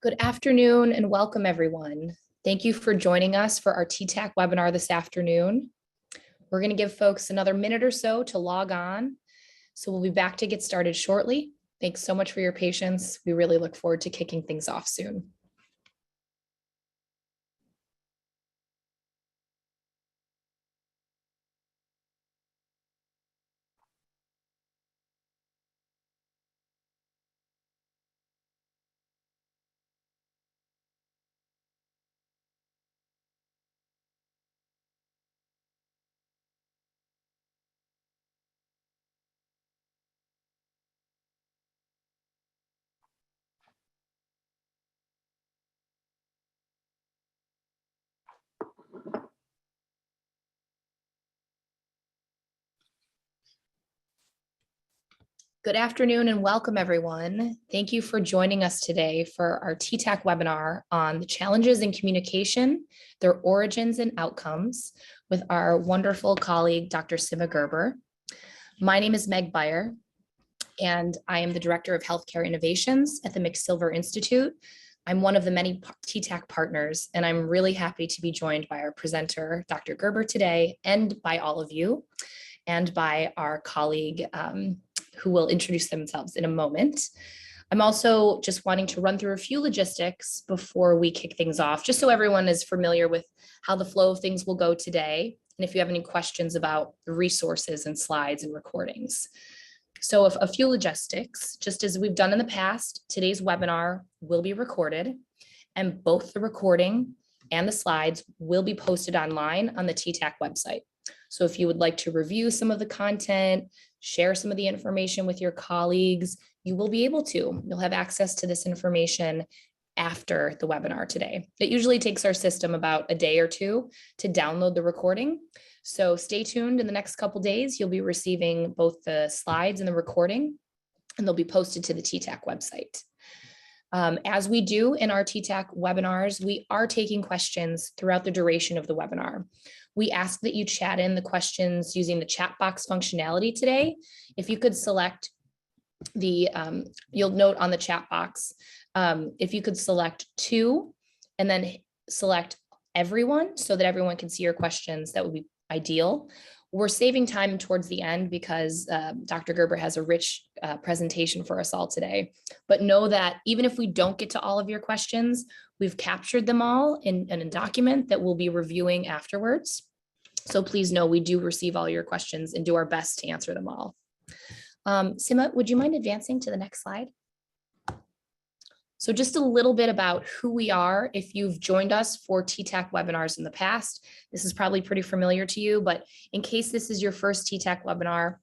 Good afternoon and welcome everyone. Thank you for joining us for our TTAC webinar this afternoon. We're going to give folks another minute or so to log on. So we'll be back to get started shortly. Thanks so much for your patience. We really look forward to kicking things off soon. Good afternoon and welcome everyone. Thank you for joining us today for our TTAC webinar on the challenges in communication, their origins and outcomes with our wonderful colleague, Dr. Sima Gerber. My name is Meg Beyer, and I am the Director of Healthcare Innovations at the McSilver Institute. I'm one of the many TTAC partners, and I'm really happy to be joined by our presenter, Dr. Gerber today, and by all of you, and by our colleague who will introduce themselves in a moment. I'm also just wanting to run through a few logistics before we kick things off, just so everyone is familiar with how the flow of things will go today, and if you have any questions about the resources and slides and recordings. So a few logistics, just as we've done in the past, today's webinar will be recorded, and both the recording and the slides will be posted online on the TTAC website. So if you would like to review some of the content, share some of the information with your colleagues, you will be able to. You'll have access to this information after the webinar today. It usually takes our system about a day or two to download the recording. So stay tuned in the next couple days. You'll be receiving both the slides and the recording, and they'll be posted to the TTAC website. As we do in our TTAC webinars, we are taking questions throughout the duration of the webinar. We ask that you chat in the questions using the chat box functionality today. If you could select the, you'll note on the chat box, if you could select two and then select everyone so that everyone can see your questions, that would be ideal. We're saving time towards the end because Dr. Gerber has a rich presentation for us all today. But know that even if we don't get to all of your questions, we've captured them all in a document that we'll be reviewing afterwards. So please know we do receive all your questions and do our best to answer them all. Sima, would you mind advancing to the next slide? So just a little bit about who we are. If you've joined us for TTAC webinars in the past, this is probably pretty familiar to you, but in case this is your first TTAC webinar,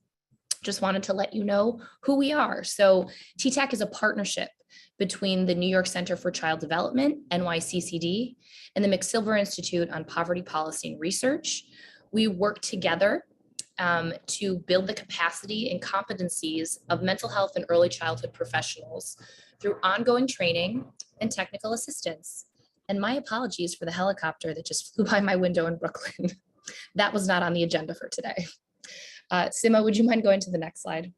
just wanted to let you know who we are. So TTAC is a partnership between the New York Center for Child Development, NYCCD, and the McSilver Institute on Poverty Policy and Research. We work together to build the capacity and competencies of mental health and early childhood professionals through ongoing training and technical assistance. And my apologies for the helicopter that just flew by my window in Brooklyn. That was not on the agenda for today. Sima, would you mind going to the next slide?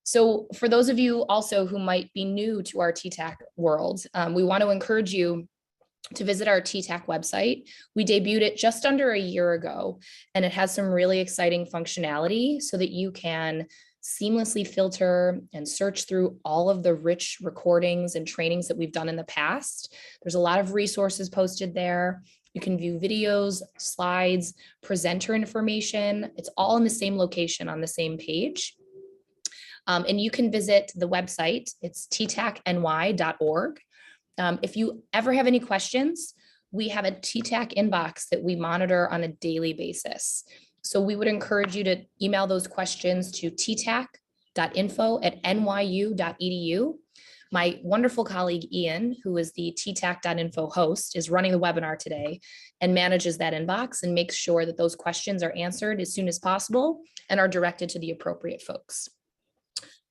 So for those of you also who might be new to our TTAC world, we want to encourage you to visit our TTAC website. We debuted it just under a year ago, and it has some really exciting functionality so that you can seamlessly filter and search through all of the rich recordings and trainings that we've done in the past. There's a lot of resources posted there. You can view videos, slides, presenter information. It's all in the same location on the same page. And you can visit the website. It's ttacny.org. If you ever have any questions, we have a TTAC inbox that we monitor on a daily basis. So we would encourage you to email those questions to ttac.info@nyu.edu. My wonderful colleague, Ian, who is the ttac.info host, is running the webinar today and manages that inbox and makes sure that those questions are answered as soon as possible and are directed to the appropriate folks.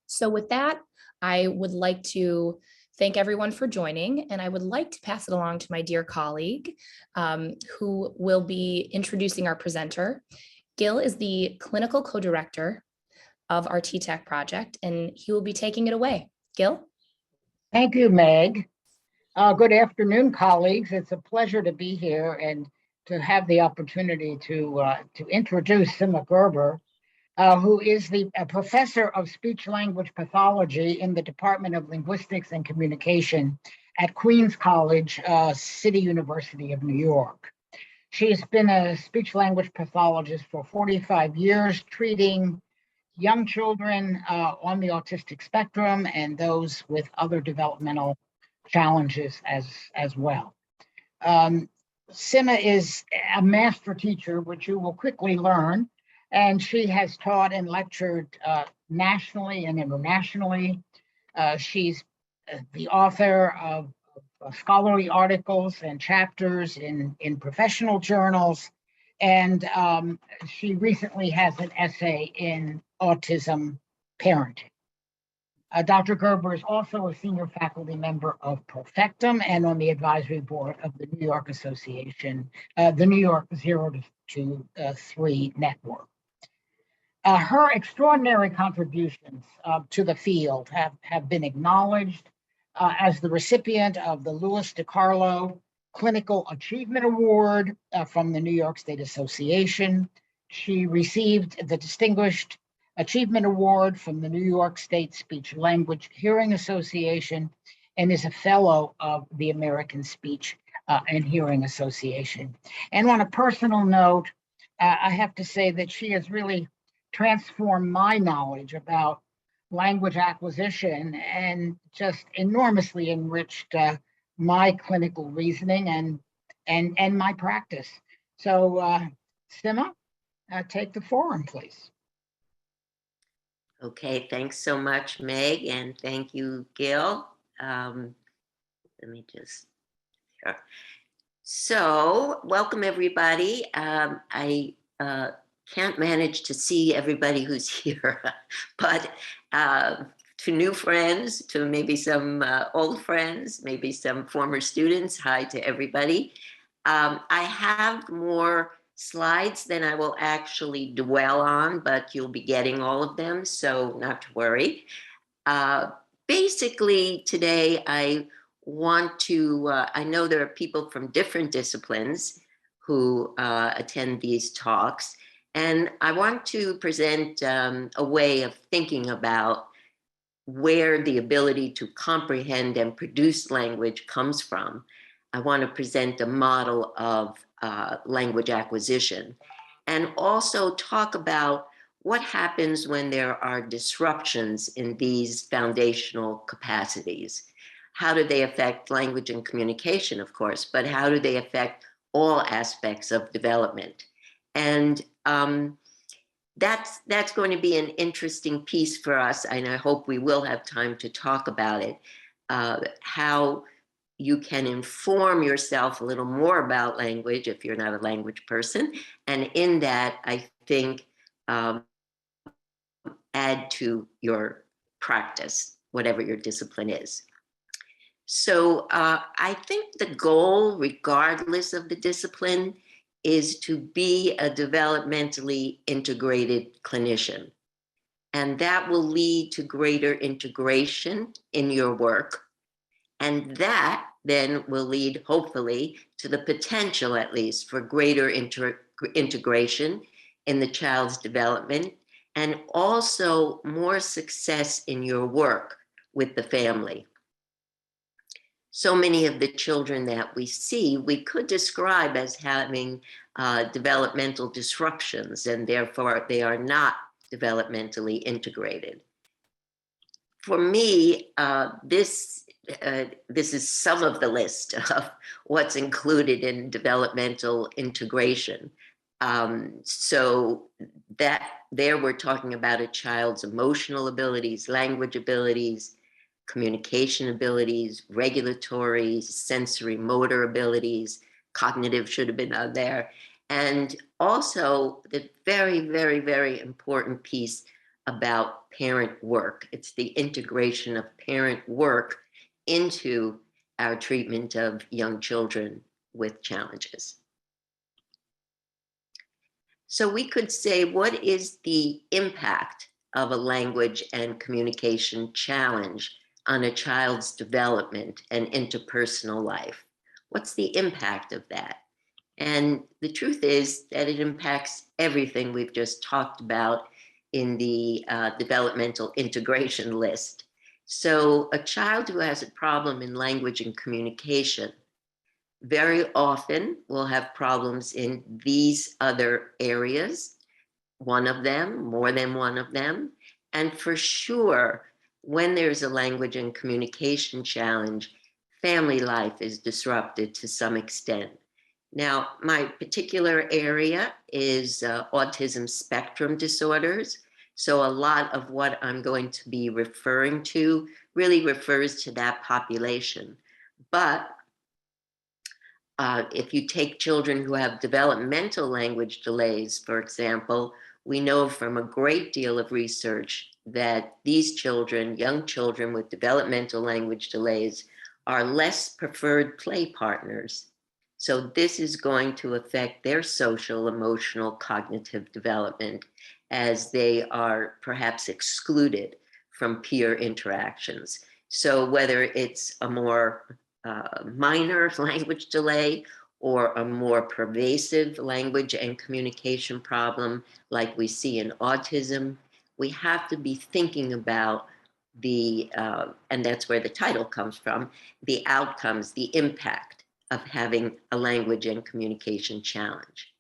So with that, I would like to thank everyone for joining, and I would like to pass it along to my dear colleague who will be introducing our presenter. Gil is the clinical co-director of our TTAC project, and he will be taking it away. Gil? Thank you, Meg. Good afternoon, colleagues. It's a pleasure to be here and to have the opportunity to introduce Sima Gerber, who is the professor of speech language pathology in the Department of Linguistics and Communication at Queens College, City University of New York. She has been a speech language pathologist for 45 years, treating young children on the autistic spectrum and those with other developmental challenges as well. Sima is a master teacher, which you will quickly learn, and she has taught and lectured nationally and internationally. She's the author of scholarly articles and chapters in professional journals, and she recently has an essay in autism parenting. Dr. Gerber is also a senior faculty member of Perfectum and on the advisory board of the New York Association, the New York 0 to 3 network. Her extraordinary contributions to the field have been acknowledged as the recipient of the Louis DiCarlo Clinical Achievement Award from the New York State Association. She received the Distinguished Achievement Award from the New York State Speech Language Hearing Association and is a fellow of the American Speech and Hearing Association. And on a personal note, I have to say that she has really transformed my knowledge about language acquisition and just enormously enriched my clinical reasoning and my practice. So, Sima, take the forum, please. Okay, thanks so much, Meg, and thank you, Gil. Let me just, sure. So, welcome everybody. I can't manage to see everybody who's here, but to new friends, to maybe some old friends, maybe some former students, hi to everybody. I have more slides than I will actually dwell on, but you'll be getting all of them, so not to worry. Basically, today I want to, I know there are people from different disciplines who attend these talks, and I want to present a way of thinking about where the ability to comprehend and produce language comes from. I want to present a model of language acquisition and also talk about what happens when there are disruptions in these foundational capacities. How do they affect language and communication, of course, but how do they affect all aspects of development? And that's going to be an interesting piece for us, and I hope we will have time to talk about it, how you can inform yourself a little more about language if you're not a language person, and in that, I think, add to your practice, whatever your discipline is. So I think the goal, regardless of the discipline, is to be a developmentally integrated clinician. And that will lead to greater integration in your work. And that then will lead, hopefully, to the potential, at least, for greater integration in the child's development, and also more success in your work with the family. So many of the children that we see, we could describe as having developmental disruptions, and therefore they are not developmentally integrated. For me, this is some of the list of what's included in developmental integration. So that there we're talking about a child's emotional abilities, language abilities, communication abilities, regulatory, sensory motor abilities, cognitive should have been on there. And also the very, very, very important piece about parent work. It's the integration of parent work into our treatment of young children with challenges. So we could say, what is the impact of a language and communication challenge on a child's development and interpersonal life? What's the impact of that? And the truth is that it impacts everything we've just talked about in the developmental integration list. So a child who has a problem in language and communication very often will have problems in these other areas, one of them, more than one of them. And for sure, when there's a language and communication challenge, family life is disrupted to some extent. Now, my particular area is autism spectrum disorders. So a lot of what I'm going to be referring to really refers to that population. But if you take children who have developmental language delays, for example, we know from a great deal of research that these children, young children with developmental language delays, are less preferred play partners. So this is going to affect their social, emotional, cognitive development as they are perhaps excluded from peer interactions. So whether it's a more minor language delay or a more pervasive language and communication problem like we see in autism, we have to be thinking about the, and that's where the title comes from, the outcomes, the impact of having a language and communication challenge.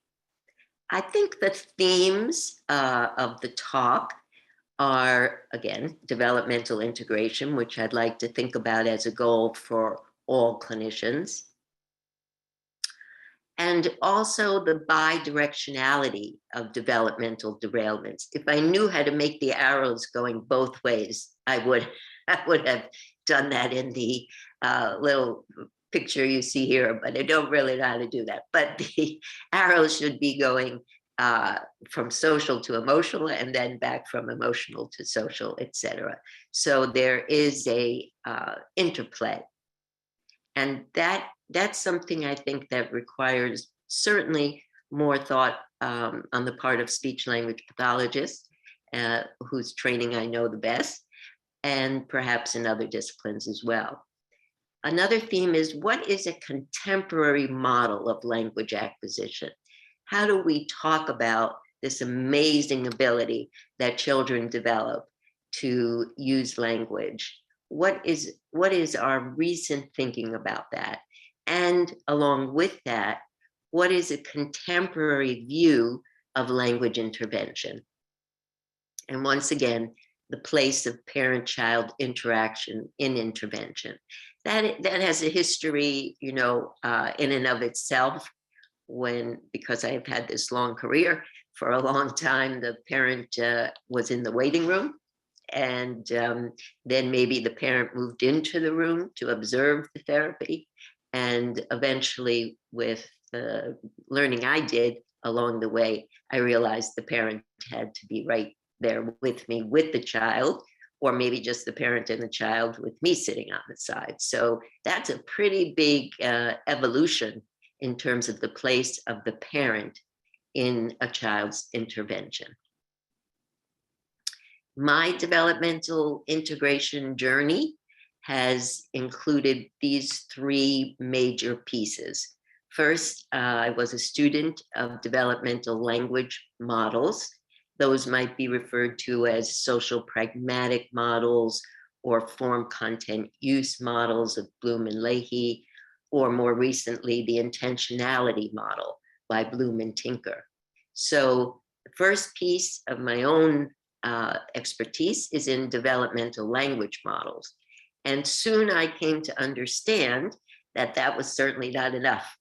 I think the themes of the talk are, again, developmental integration, which I'd like to think about as a goal for all clinicians. And also the bidirectionality of developmental derailments. If I knew how to make the arrows going both ways, I would have done that in the little picture you see here, but I don't really know how to do that. But the arrows should be going from social to emotional and then back from emotional to social, etc. So there is a interplay. And that's something I think that requires certainly more thought on the part of speech language pathologists, whose training I know the best, and perhaps in other disciplines as well. Another theme is, what is a contemporary model of language acquisition? How do we talk about this amazing ability that children develop to use language? What is our recent thinking about that? And along with that, what is a contemporary view of language intervention? And once again, the place of parent-child interaction in intervention. That has a history, in and of itself. Because I have had this long career, for a long time, the parent was in the waiting room. And then maybe the parent moved into the room to observe the therapy. And eventually, with the learning I did along the way, I realized the parent had to be right there with me, with the child, or maybe just the parent and the child with me sitting on the side. So that's a pretty big evolution in terms of the place of the parent in a child's intervention. My developmental integration journey has included these three major pieces. First, I was a student of developmental language models. Those might be referred to as social pragmatic models or form content use models of Bloom and Leahy, or more recently, the intentionality model by Bloom and Tinker. So the first piece of my own expertise is in developmental language models. And soon I came to understand that that was certainly not enough,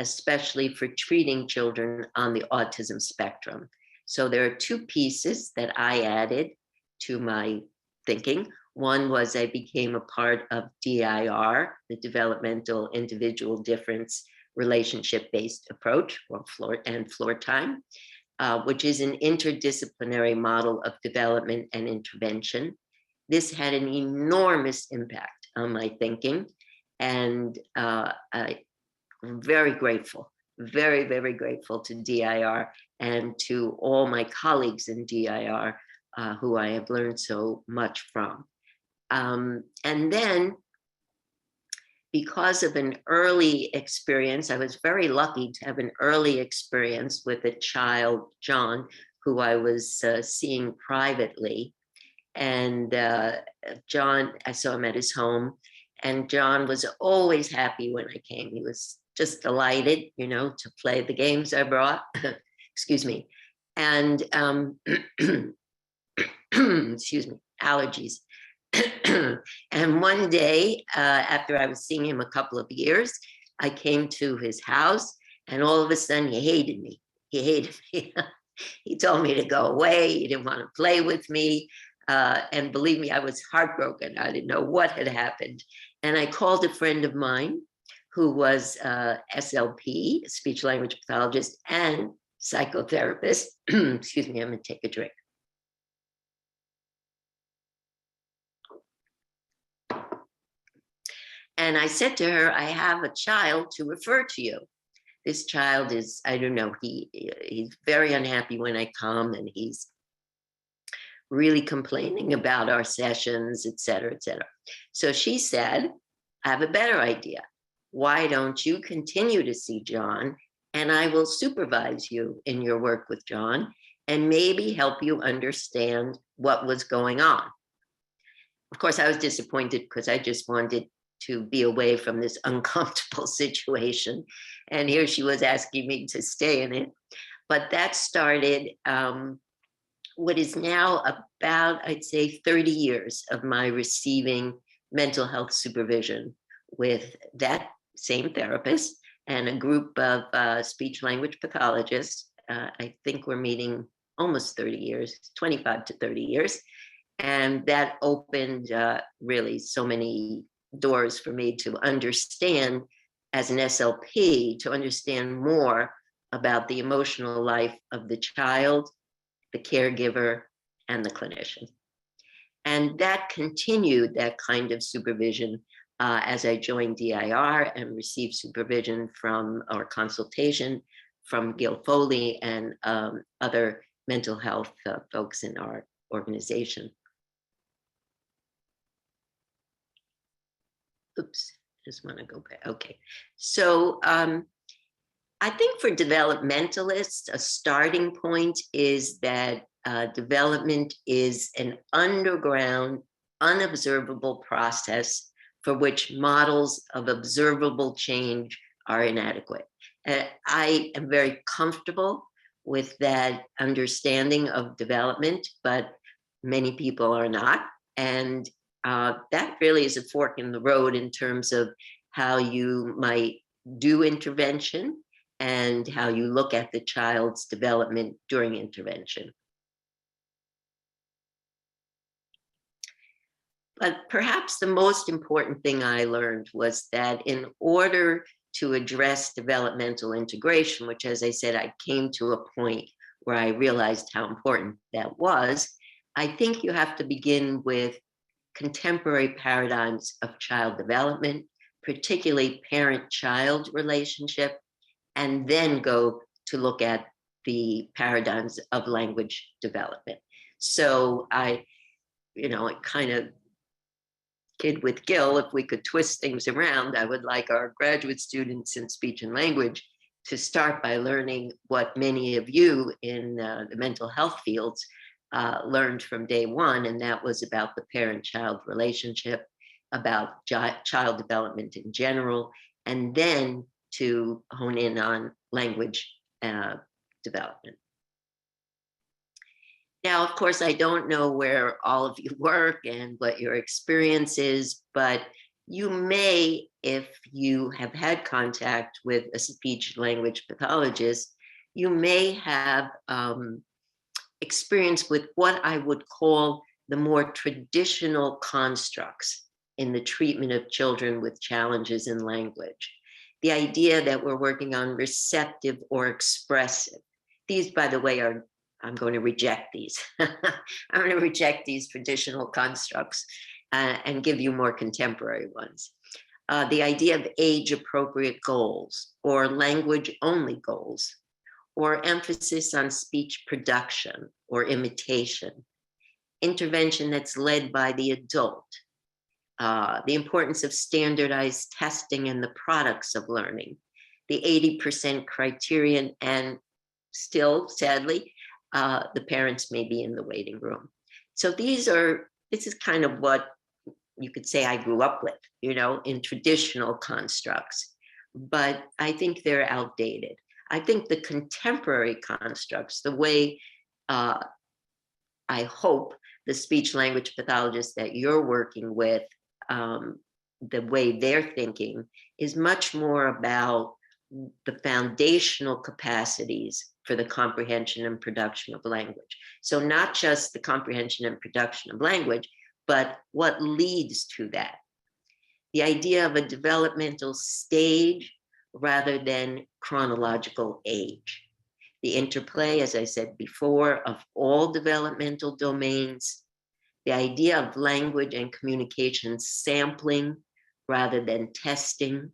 especially for treating children on the autism spectrum. So there are two pieces that I added to my thinking. One was I became a part of DIR, the Developmental Individual Difference Relationship-Based Approach, or floor time, which is an interdisciplinary model of development and intervention. This had an enormous impact on my thinking, and I'm very grateful, very, very grateful to DIR and to all my colleagues in DIR who I have learned so much from. And then, because of an early experience, I was very lucky to have an early experience with a child, John, who I was seeing privately. And John, I saw him at his home, and John was always happy when I came. He was just delighted, you know, to play the games I brought. Excuse me. And excuse me, allergies. And one day, after I was seeing him a couple of years, I came to his house, and all of a sudden he hated me. He hated me. He told me to go away. He didn't want to play with me. And believe me, I was heartbroken. I didn't know what had happened. And I called a friend of mine who was SLP, speech language pathologist, and psychotherapist. Excuse me, I'm going to take a drink. And I said to her, I have a child to refer to you. This child is, I don't know, he's very unhappy when I come, and he's really complaining about our sessions, et cetera, et cetera. So she said, I have a better idea. Why don't you continue to see John, and I will supervise you in your work with John and maybe help you understand what was going on. Of course, I was disappointed because I just wanted to be away from this uncomfortable situation. And here she was asking me to stay in it. But that started what is now about, I'd say, 30 years of my receiving mental health supervision with that same therapist and a group of speech language pathologists. I think we're meeting almost 30 years, 25 to 30 years. And that opened really so many doors for me to understand, as an SLP, to understand more about the emotional life of the child, the caregiver, and the clinician. And that continued, that kind of supervision, as I joined DIR and received supervision from, or consultation from, Gil Foley and other mental health folks in our organization. Oops, just want to go back. Okay. So I think for developmentalists, a starting point is that development is an underground, unobservable process for which models of observable change are inadequate. I am very comfortable with that understanding of development, but many people are not. And that really is a fork in the road in terms of how you might do intervention and how you look at the child's development during intervention. But perhaps the most important thing I learned was that in order to address developmental integration, which, as I said, I came to a point where I realized how important that was, I think you have to begin with contemporary paradigms of child development, particularly parent-child relationship, and then go to look at the paradigms of language development. So I kind of kid with Gil, if we could twist things around, I would like our graduate students in speech and language to start by learning what many of you in the mental health fields learned from day one, and that was about the parent-child relationship, about child development in general, and then to hone in on language development. Now, of course, I don't know where all of you work and what your experience is, but you may, if you have had contact with a speech language pathologist, you may have experience with what I would call the more traditional constructs in the treatment of children with challenges in language. The idea that we're working on receptive or expressive. These, by the way, are, I'm going to reject these. I'm going to reject these traditional constructs and give you more contemporary ones. The idea of age-appropriate goals or language-only goals, or emphasis on speech production or imitation, intervention that's led by the adult, the importance of standardized testing and the products of learning, the 80% criterion, and still, sadly, the parents may be in the waiting room. So this is kind of what you could say I grew up with, in traditional constructs, but I think they're outdated. I think the contemporary constructs, the way I hope the speech language pathologists that you're working with, the way they're thinking is much more about the foundational capacities for the comprehension and production of language. So not just the comprehension and production of language, but what leads to that. The idea of a developmental stage rather than chronological age. The interplay, as I said before, of all developmental domains. The idea of language and communication sampling rather than testing.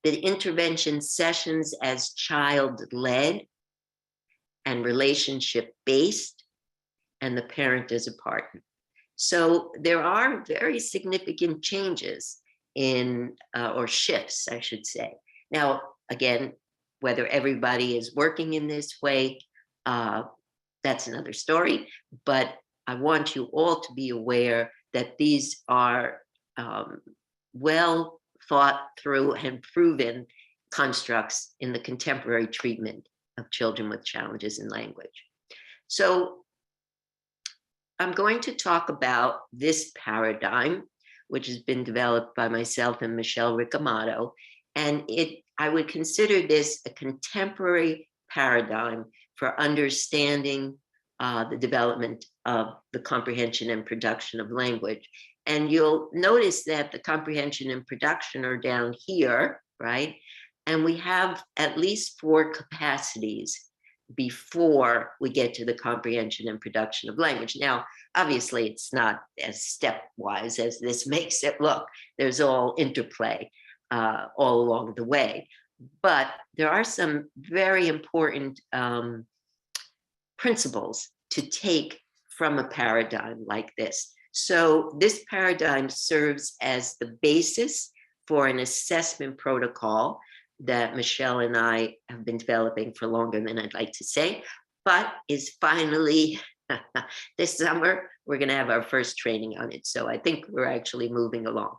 The intervention sessions as child-led and relationship-based, and the parent as a partner. So there are very significant changes or shifts, I should say. Now, again, whether everybody is working in this way, that's another story, but I want you all to be aware that these are well thought through and proven constructs in the contemporary treatment of children with challenges in language. So I'm going to talk about this paradigm, which has been developed by myself and Michelle Ricamato, and I would consider this a contemporary paradigm for understanding the development of the comprehension and production of language. And you'll notice that the comprehension and production are down here, right? And we have at least 4 capacities before we get to the comprehension and production of language. Now, obviously, it's not as stepwise as this makes it look. There's all interplay all along the way. But there are some very important principles to take from a paradigm like this. So this paradigm serves as the basis for an assessment protocol that Michelle and I have been developing for longer than I'd like to say, but is finally, this summer, we're going to have our first training on it. So I think we're actually moving along.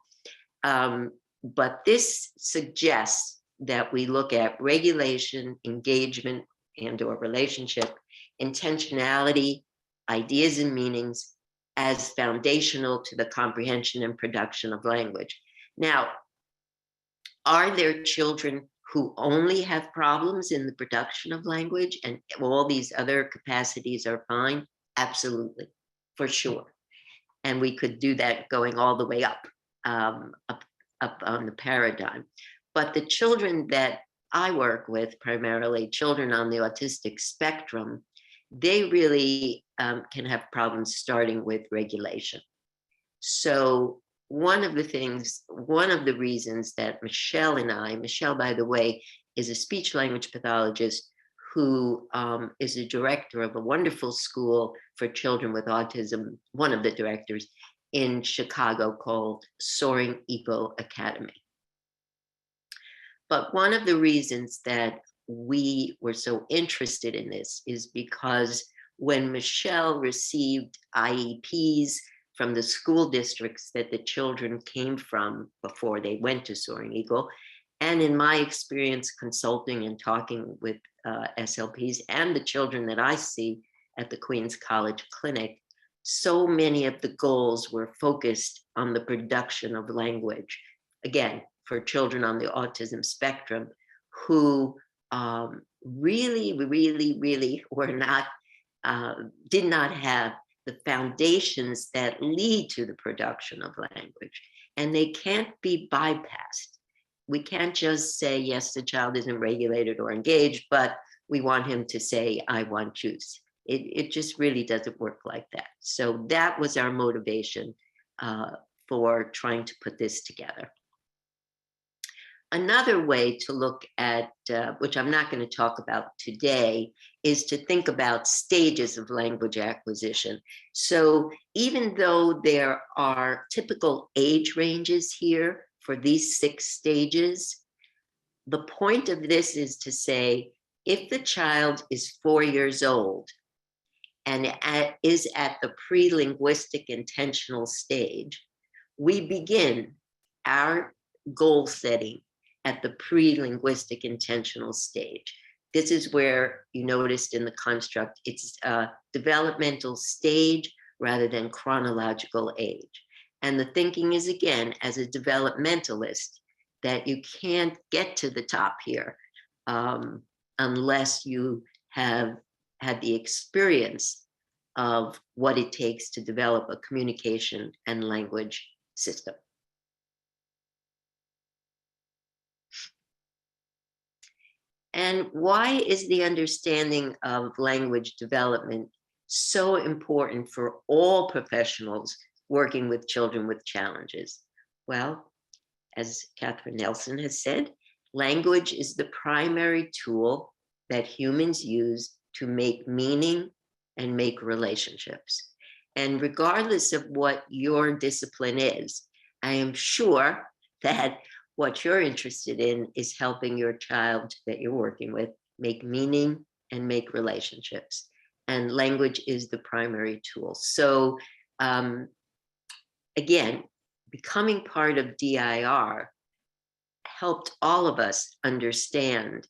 But this suggests that we look at regulation, engagement, and/or relationship, intentionality, ideas and meanings as foundational to the comprehension and production of language. Now, are there children who only have problems in the production of language and all these other capacities are fine? Absolutely, for sure. And we could do that going all the way up on the paradigm. But the children that I work with, primarily children on the autistic spectrum, they really can have problems starting with regulation. So one of the reasons that Michelle, by the way, is a speech language pathologist who is a director of a wonderful school for children with autism, one of the directors in Chicago called Soaring Eagle Academy. But one of the reasons that we were so interested in this is because when Michelle received IEPs from the school districts that the children came from before they went to Soaring Eagle, and in my experience consulting and talking with SLPs and the children that I see at the Queens College Clinic, so many of the goals were focused on the production of language. Again, for children on the autism spectrum who really were not, did not have the foundations that lead to the production of language. And they can't be bypassed. We can't just say, yes, the child isn't regulated or engaged, but we want him to say, I want juice. It just really doesn't work like that. So that was our motivation for trying to put this together. Another way to look at, which I'm not going to talk about today, is to think about stages of language acquisition. So even though there are typical age ranges here for these 6 stages, the point of this is to say, if the child is 4 years old and is at the pre-linguistic intentional stage, we begin our goal setting at the pre-linguistic intentional stage. This is where you noticed in the construct, it's a developmental stage rather than chronological age. And the thinking is, again, as a developmentalist, that you can't get to the top here unless you have had the experience of what it takes to develop a communication and language system. And why is the understanding of language development so important for all professionals working with children with challenges? Well, as Catherine Nelson has said, language is the primary tool that humans use to make meaning and make relationships. And regardless of what your discipline is, I am sure that what you're interested in is helping your child that you're working with make meaning and make relationships. And language is the primary tool. So again, becoming part of DIR helped all of us understand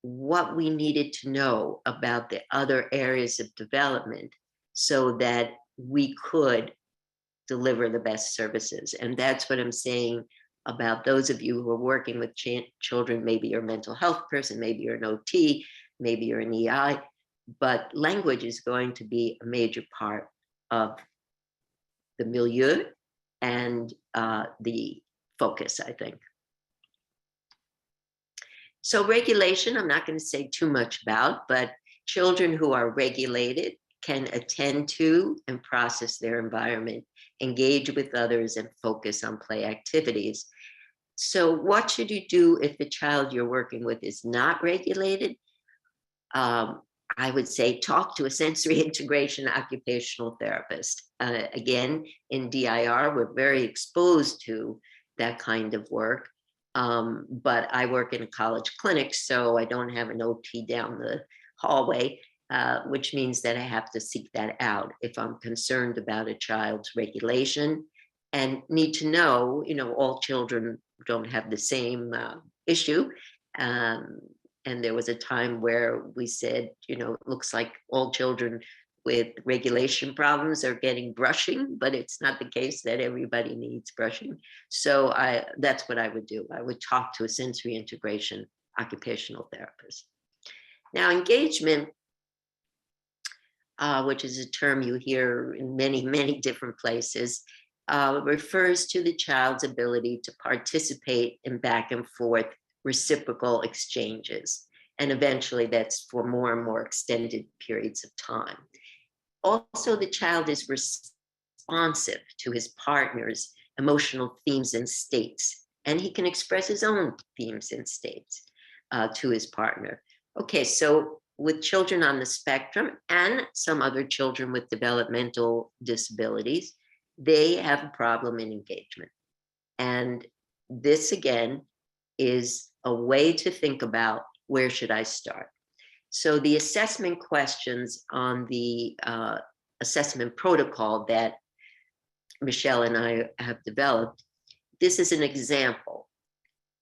what we needed to know about the other areas of development so that we could deliver the best services. And that's what I'm saying about those of you who are working with children. Maybe you're a mental health person, maybe you're an OT, maybe you're an EI, but language is going to be a major part of the milieu and the focus, I think. So regulation, I'm not going to say too much about, but children who are regulated can attend to and process their environment, engage with others, and focus on play activities. So what should you do if the child you're working with is not regulated? I would say talk to a sensory integration occupational therapist. Again, in DIR, we're very exposed to that kind of work. But I work in a college clinic, so I don't have an OT down the hallway, which means that I have to seek that out if I'm concerned about a child's regulation and need to know, all children don't have the same issue. And there was a time where we said, it looks like all children with regulation problems are getting brushing, but it's not the case that everybody needs brushing. So that's what I would do. I would talk to a sensory integration occupational therapist. Now, engagement, which is a term you hear in many, many different places, refers to the child's ability to participate in back and forth reciprocal exchanges. And eventually that's for more and more extended periods of time. Also, the child is responsive to his partner's emotional themes and states, and he can express his own themes and states to his partner. Okay, so with children on the spectrum and some other children with developmental disabilities, they have a problem in engagement. And this, again, is a way to think about where should I start. So the assessment questions on the assessment protocol that Michelle and I have developed, this is an example.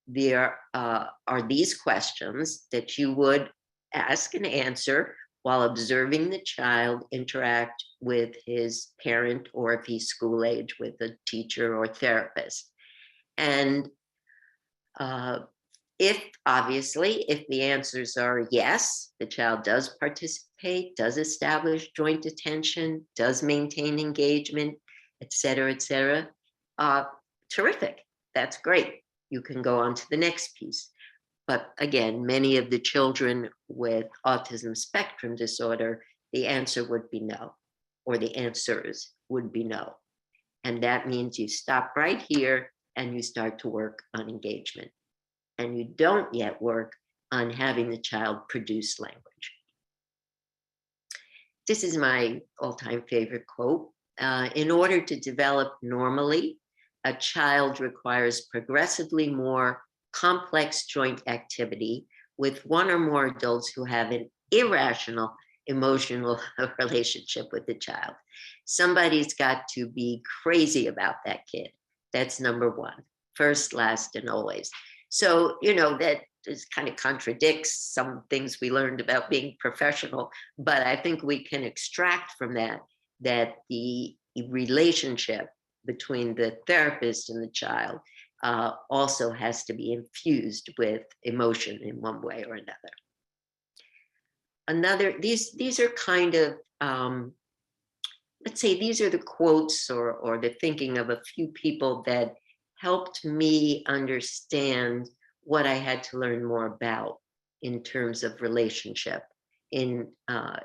There are these questions that you would ask and answer while observing the child interact with his parent, or if he's school age, with a teacher or therapist. And if the answers are yes, the child does participate, does establish joint attention, does maintain engagement, et cetera, terrific. That's great. You can go on to the next piece. But again, many of the children with autism spectrum disorder, the answer would be no, or the answers would be no. And that means you stop right here and you start to work on engagement. and you don't yet work on having the child produce language. This is my all-time favorite quote. In order to develop normally, a child requires progressively more complex joint activity with one or more adults who have an irrational emotional relationship with the child. Somebody's got to be crazy about that kid. That's number one, first, last, and always. So, that just kind of contradicts some things we learned about being professional, but I think we can extract from that the relationship between the therapist and the child also has to be infused with emotion in one way or another. These are kind of, let's say these are the quotes or the thinking of a few people that helped me understand what I had to learn more about in terms of relationship in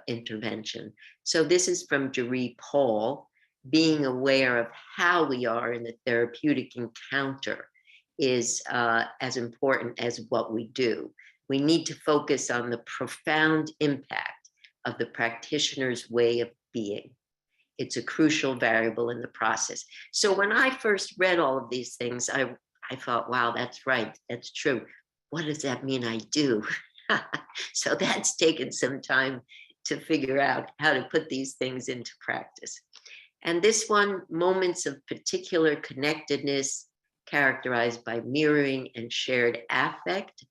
intervention. So this is from Gerber Paul. Being aware of how we are in the therapeutic encounter is as important as what we do. We need to focus on the profound impact of the practitioner's way of being. It's a crucial variable in the process. So when I first read all of these things, I thought, wow, that's right, that's true. What does that mean I do? So that's taken some time to figure out how to put these things into practice. And this one, moments of particular connectedness characterized by mirroring and shared affect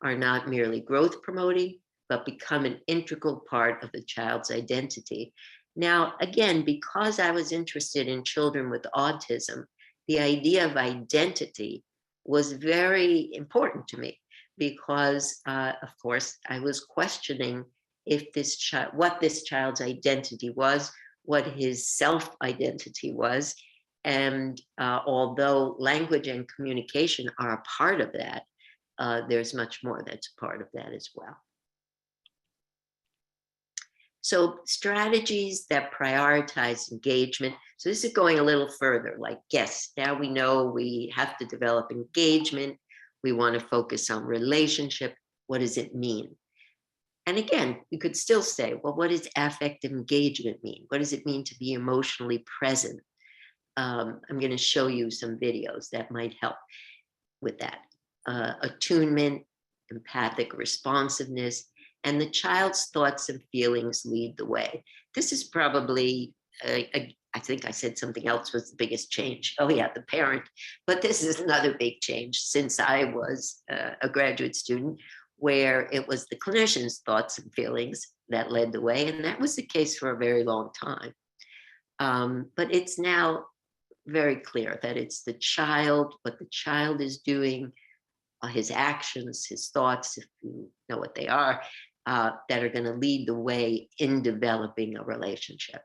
are not merely growth promoting, but become an integral part of the child's identity. Now, again, because I was interested in children with autism, the idea of identity was very important to me because, of course, I was questioning if this child, what this child's identity was, what his self-identity was. And although language and communication are a part of that, there's much more that's a part of that as well. So strategies that prioritize engagement. So this is going a little further, like, yes, now we know we have to develop engagement. We want to focus on relationship. What does it mean? And again, you could still say, well, what does affective engagement mean? What does it mean to be emotionally present? I'm going to show you some videos that might help with that. Attunement, empathic responsiveness, and the child's thoughts and feelings lead the way. This is probably, I think I said something else was the biggest change. Oh yeah, the parent. But this is another big change since I was a graduate student, where it was the clinician's thoughts and feelings that led the way. And that was the case for a very long time. But it's now very clear that it's the child, what the child is doing, his actions, his thoughts, if you know what they are, that are going to lead the way in developing a relationship.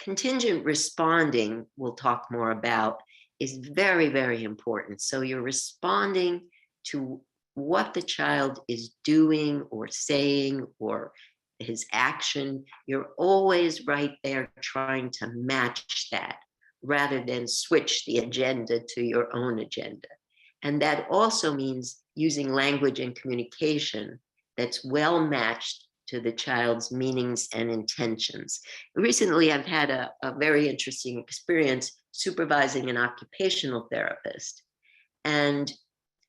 Contingent responding, we'll talk more about, is very, very important. So you're responding to what the child is doing or saying or his action. You're always right there trying to match that rather than switch the agenda to your own agenda. And that also means using language and communication that's well matched to the child's meanings and intentions. Recently, I've had a very interesting experience supervising an occupational therapist. And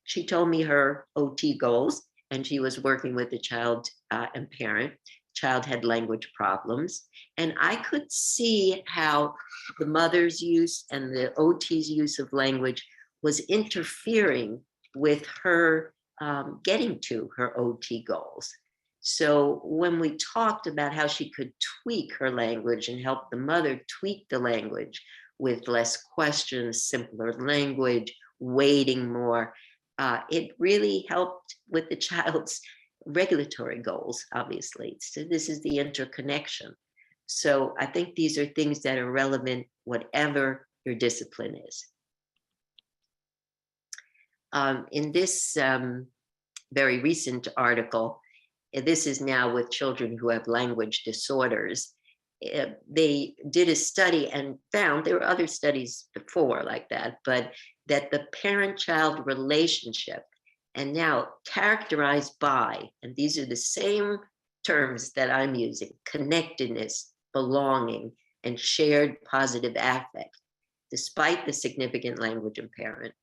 she told me her OT goals, and she was working with the child and parent. Child had language problems. And I could see how the mother's use and the OT's use of language was interfering with her getting to her OT goals. So when we talked about how she could tweak her language and help the mother tweak the language with less questions, simpler language, waiting more, it really helped with the child's regulatory goals, obviously. So this is the interconnection. So I think these are things that are relevant, whatever your discipline is. In this very recent article, this is now with children who have language disorders. They did a study and found, there were other studies before like that, but that the parent-child relationship And now characterized by, and these are the same terms that I'm using, connectedness, belonging, and shared positive affect, despite the significant language impairment,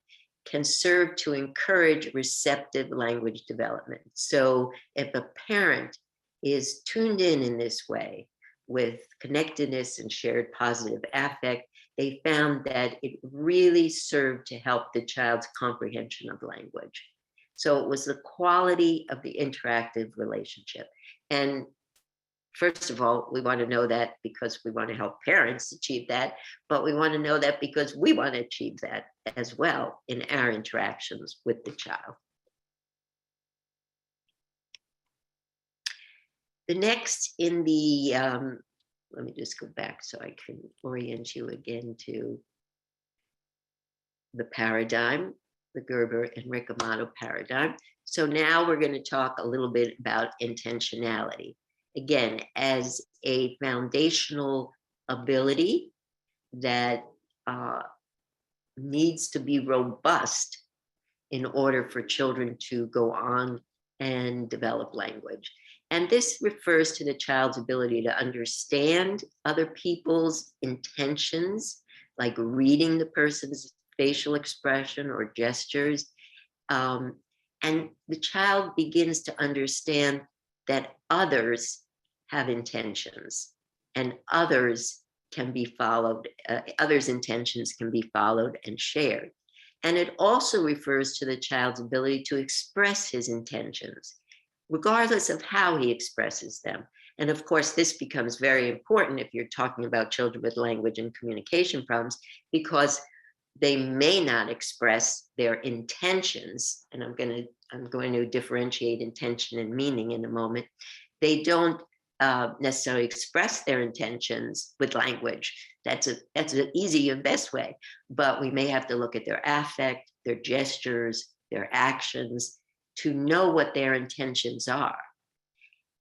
can serve to encourage receptive language development. So if a parent is tuned in this way with connectedness and shared positive affect, they found that it really served to help the child's comprehension of language. So it was the quality of the interactive relationship. And first of all, we want to know that because we want to help parents achieve that, but we want to know that because we want to achieve that as well in our interactions with the child. The next in the, let me just go back so I can orient you again to the paradigm, the Gerber and Ricamato paradigm. So now we're going to talk a little bit about intentionality. Again, as a foundational ability that needs to be robust in order for children to go on and develop language. And this refers to the child's ability to understand other people's intentions, like reading the person's facial expression or gestures. And the child begins to understand that others have intentions and others can be followed, others' intentions can be followed and shared. And it also refers to the child's ability to express his intentions, regardless of how he expresses them. And of course, this becomes very important if you're talking about children with language and communication problems, because they may not express their intentions. And I'm going to differentiate intention and meaning in a moment. They don't necessarily express their intentions with language. That's an easy and best way, but we may have to look at their affect, their gestures, their actions to know what their intentions are.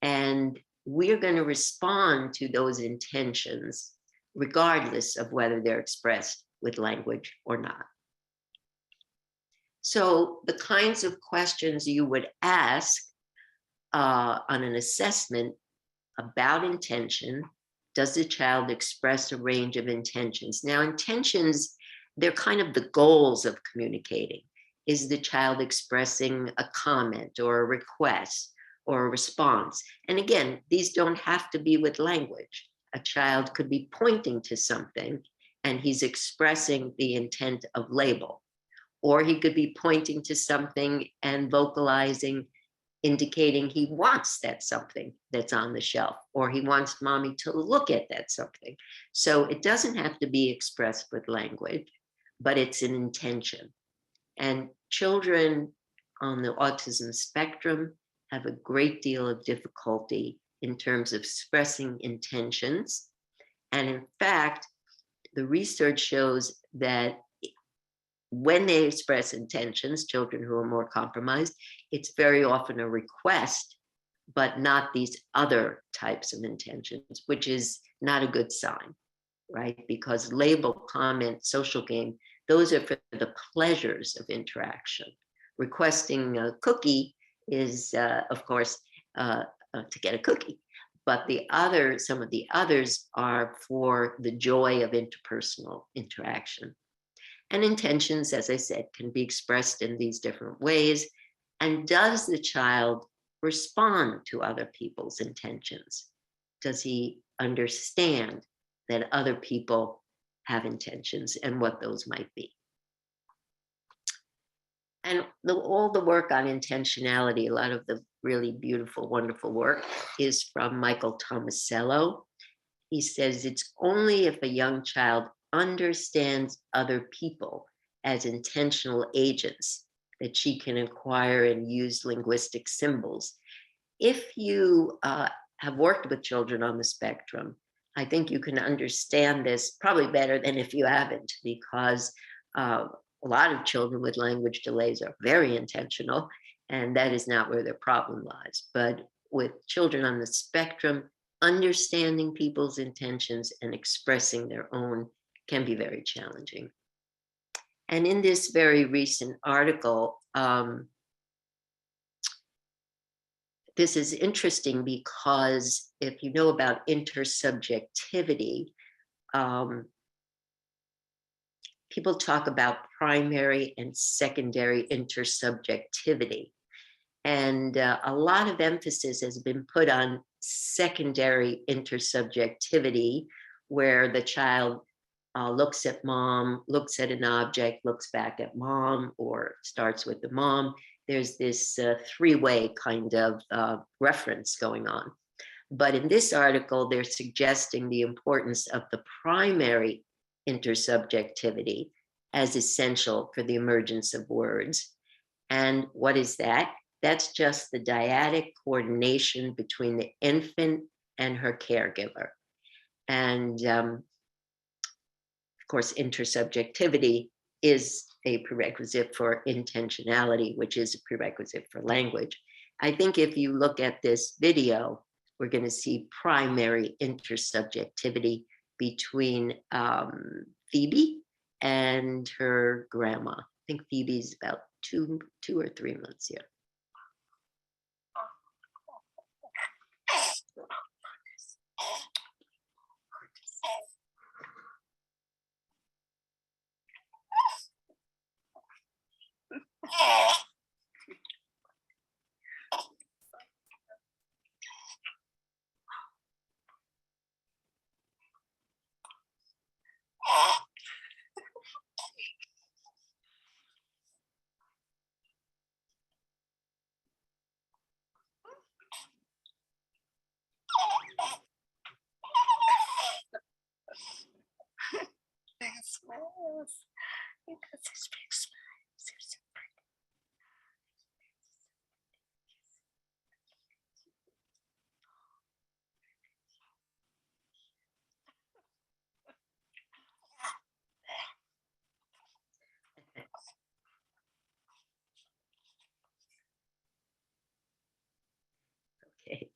And we're going to respond to those intentions regardless of whether they're expressed with language or not. So the kinds of questions you would ask on an assessment about intention: does the child express a range of intentions? Now, intentions, they're kind of the goals of communicating. Is the child expressing a comment or a request or a response? And again, these don't have to be with language. A child could be pointing to something and he's expressing the intent of label, or he could be pointing to something and vocalizing, indicating he wants that something that's on the shelf, or he wants mommy to look at that something. So it doesn't have to be expressed with language, but it's an intention. And children on the autism spectrum have a great deal of difficulty in terms of expressing intentions. And in fact, the research shows that when they express intentions, children who are more compromised, it's very often a request, but not these other types of intentions, which is not a good sign, right? Because label, comment, social game, those are for the pleasures of interaction. Requesting a cookie is, of course, to get a cookie. But some of the others are for the joy of interpersonal interaction. And intentions, as I said, can be expressed in these different ways. And does the child respond to other people's intentions? Does he understand that other people have intentions and what those might be? And all the work on intentionality, a lot of the really beautiful, wonderful work is from Michael Tomasello. He says it's only if a young child understands other people as intentional agents that she can acquire and use linguistic symbols. If you have worked with children on the spectrum, I think you can understand this probably better than if you haven't, because a lot of children with language delays are very intentional, and that is not where their problem lies. But with children on the spectrum, understanding people's intentions and expressing their own can be very challenging. And in this very recent article, this is interesting because if you know about intersubjectivity, people talk about primary and secondary intersubjectivity. And a lot of emphasis has been put on secondary intersubjectivity, where the child looks at mom, looks at an object, looks back at mom, or starts with the mom. There's this three-way kind of reference going on. But in this article, they're suggesting the importance of the primary intersubjectivity as essential for the emergence of words. And what is that? That's just the dyadic coordination between the infant and her caregiver. And of course, intersubjectivity is a prerequisite for intentionality, which is a prerequisite for language. I think if you look at this video, we're going to see primary intersubjectivity between Phoebe and her grandma. I think Phoebe's about two or 3 months here. Okay.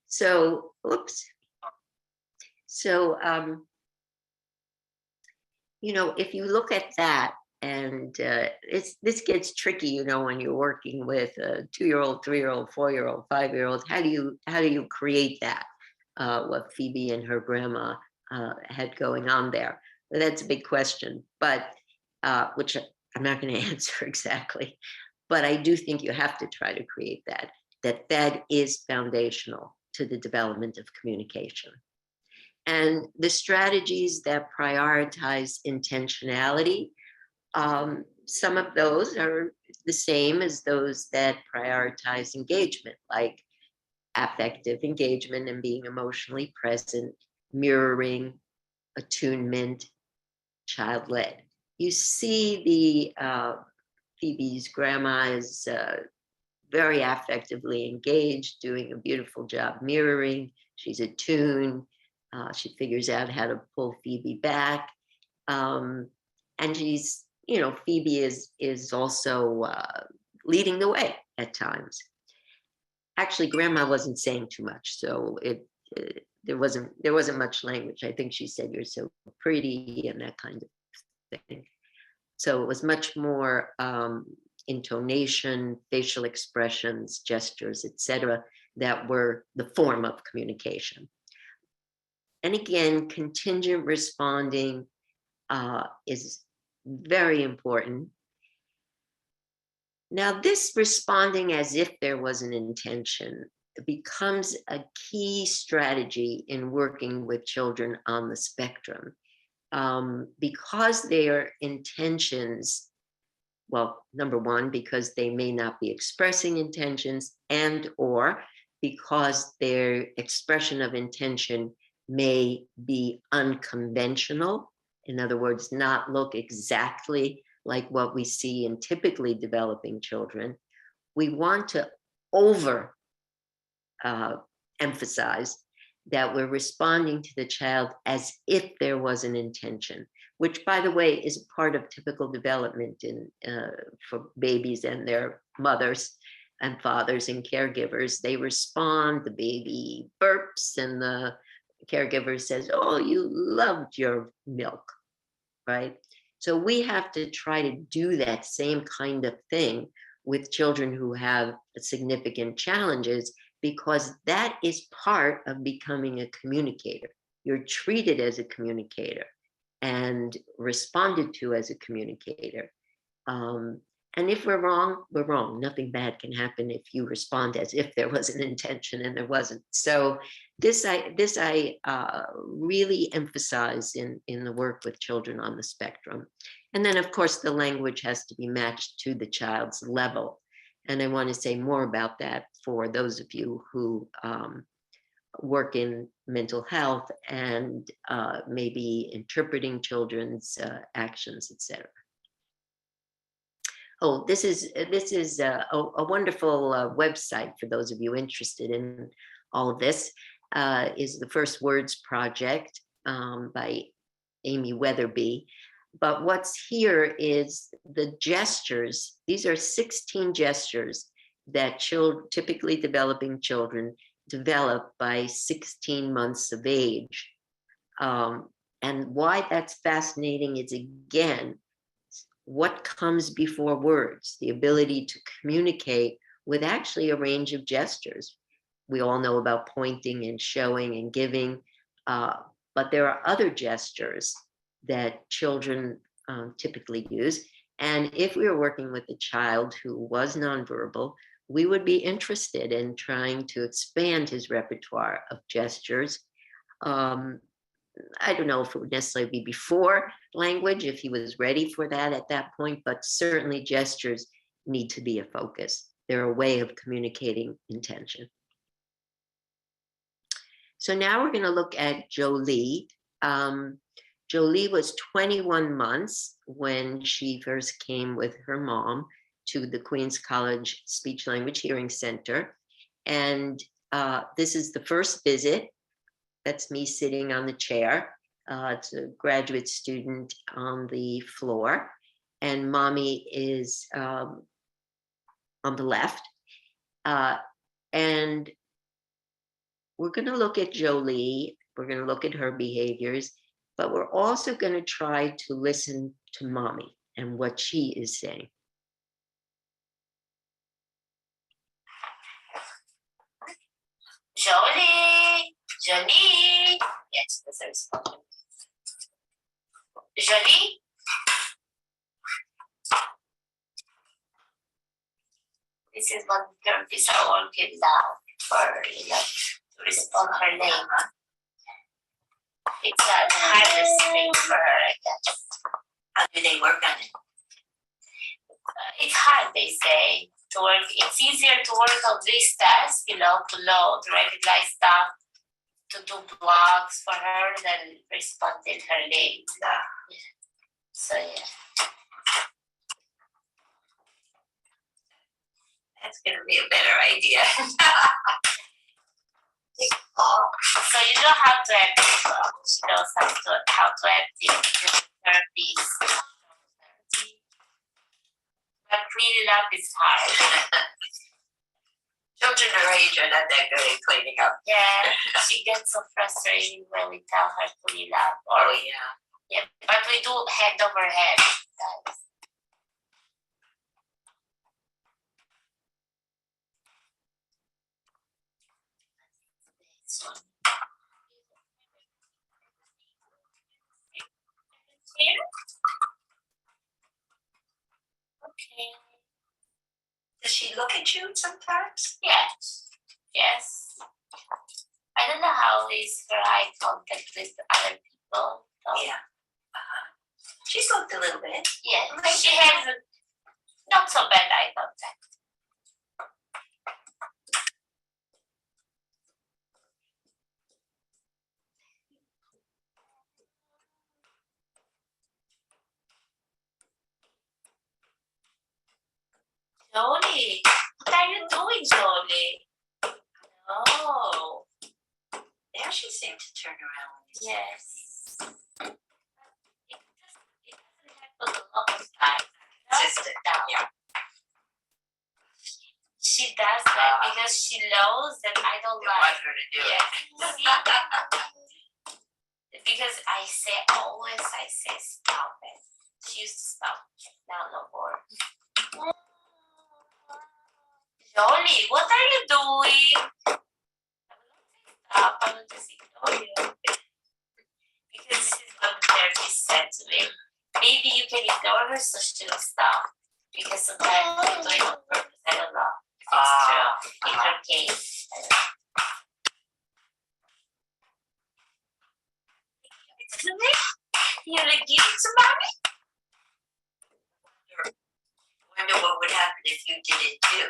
So, oops. So, you know, if you look at that, and this gets tricky, you know, when you're working with a 2-year-old, 3-year-old, 4-year-old, 5-year-old. How do you create that? What Phoebe and her grandma had going on there? Well, that's a big question, but which I'm not going to answer exactly. But I do think you have to try to create that. That is foundational to the development of communication. And the strategies that prioritize intentionality, some of those are the same as those that prioritize engagement, like affective engagement and being emotionally present, mirroring, attunement, child-led. You see the Phoebe's grandma is very affectively engaged, doing a beautiful job mirroring. She's attuned. She figures out how to pull Phoebe back. And she's, you know, Phoebe is also leading the way at times. Actually, grandma wasn't saying too much, so there wasn't much language. I think she said, "You're so pretty," and that kind of thing. So it was much more intonation, facial expressions, gestures, etc., that were the form of communication. And again, contingent responding is very important. Now, this responding as if there was an intention becomes a key strategy in working with children on the spectrum, because their intentions, well, number one, because they may not be expressing intentions, and or because their expression of intention may be unconventional. In other words, not look exactly like what we see in typically developing children. We want to emphasize that we're responding to the child as if there was an intention, which, by the way, is a part of typical development for babies and their mothers and fathers and caregivers. They respond, the baby burps, and the caregiver says, "Oh, you loved your milk," right? So we have to try to do that same kind of thing with children who have significant challenges, because that is part of becoming a communicator. You're treated as a communicator and responded to as a communicator. And if we're wrong, we're wrong. Nothing bad can happen if you respond as if there was an intention, and there wasn't. So this I really emphasize in the work with children on the spectrum. And then, of course, the language has to be matched to the child's level. And I want to say more about that for those of you who work in mental health and maybe interpreting children's actions, etc. Oh, this is a wonderful website for those of you interested in all of this. Is the First Words Project by Amy Weatherby. But what's here is the gestures. These are 16 gestures that typically developing children develop by 16 months of age. And why that's fascinating is, again, what comes before words, the ability to communicate with actually a range of gestures. We all know about pointing and showing and giving, but there are other gestures that children typically use. And if we were working with a child who was nonverbal, we would be interested in trying to expand his repertoire of gestures. I don't know if it would necessarily be before language, if he was ready for that at that point, but certainly gestures need to be a focus. They're a way of communicating intention. So now we're going to look at Jolie. Jolie was 21 months when she first came with her mom to the Queens College Speech Language Hearing Center. And this is the first visit. That's me sitting on the chair. It's a graduate student on the floor. And mommy is on the left. And we're going to look at Jolie. We're going to look at her behaviors. But we're also going to try to listen to mommy and what she is saying. Jolie, Jolie. Yes, that's a response. Jolie. This is what therapists are working now for, to respond her name. It's a hardest thing for her, I guess. How do they work on it? It's hard, they say, to work. It's easier to work on these tasks, to know, to recognize stuff, to do blocks for her than responding her name. Yeah. So, yeah. That's going to be a better idea. So you know how to act. She knows how to act in therapies. But cleaning up is hard. Children her age are not that good at cleaning up. Yeah, she gets so frustrated when we tell her to clean up. Or yeah, but we do head over head, guys. So, here. Okay. Does she look at you sometimes? Yes. Yes. I don't know how is her eye contact with other people. So. Yeah. She's looked a little bit. Yeah. She has not so bad eye contact. Jolie, what are you doing, Jolie? No. There she seemed to turn around. Yes. It doesn't happen a lot of times. Consistent. Yeah. She does that because she knows that I don't want her to do it. Because I say stop it. She used to stop. Now no more. Jolie, what are you doing? Stop, I will just ignore you. Because this is what the therapist said to me. Maybe you can ignore her so she'll stop. Because sometimes you do it on purpose. I don't know if it's true in her case. You like give it to mommy? Wonder what would happen if you did it too.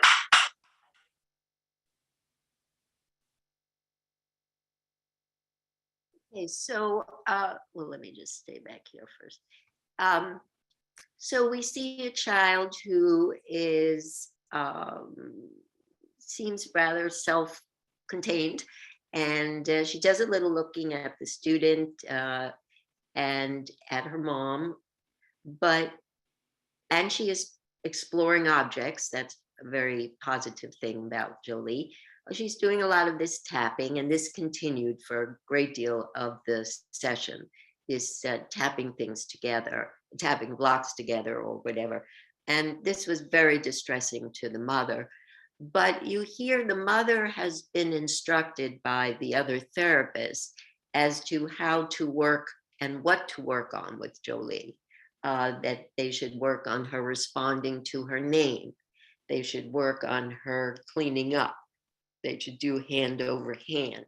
Okay, so, well, let me just stay back here first. So we see a child who is, seems rather self-contained, and she does a little looking at the student and at her mom, and she is exploring objects. That's a very positive thing about Jolie. She's doing a lot of this tapping, and this continued for a great deal of the session, this tapping things together, tapping blocks together or whatever. And this was very distressing to the mother. But you hear the mother has been instructed by the other therapist as to how to work and what to work on with Jolie. That they should work on her responding to her name. They should work on her cleaning up. They should do hand over hand.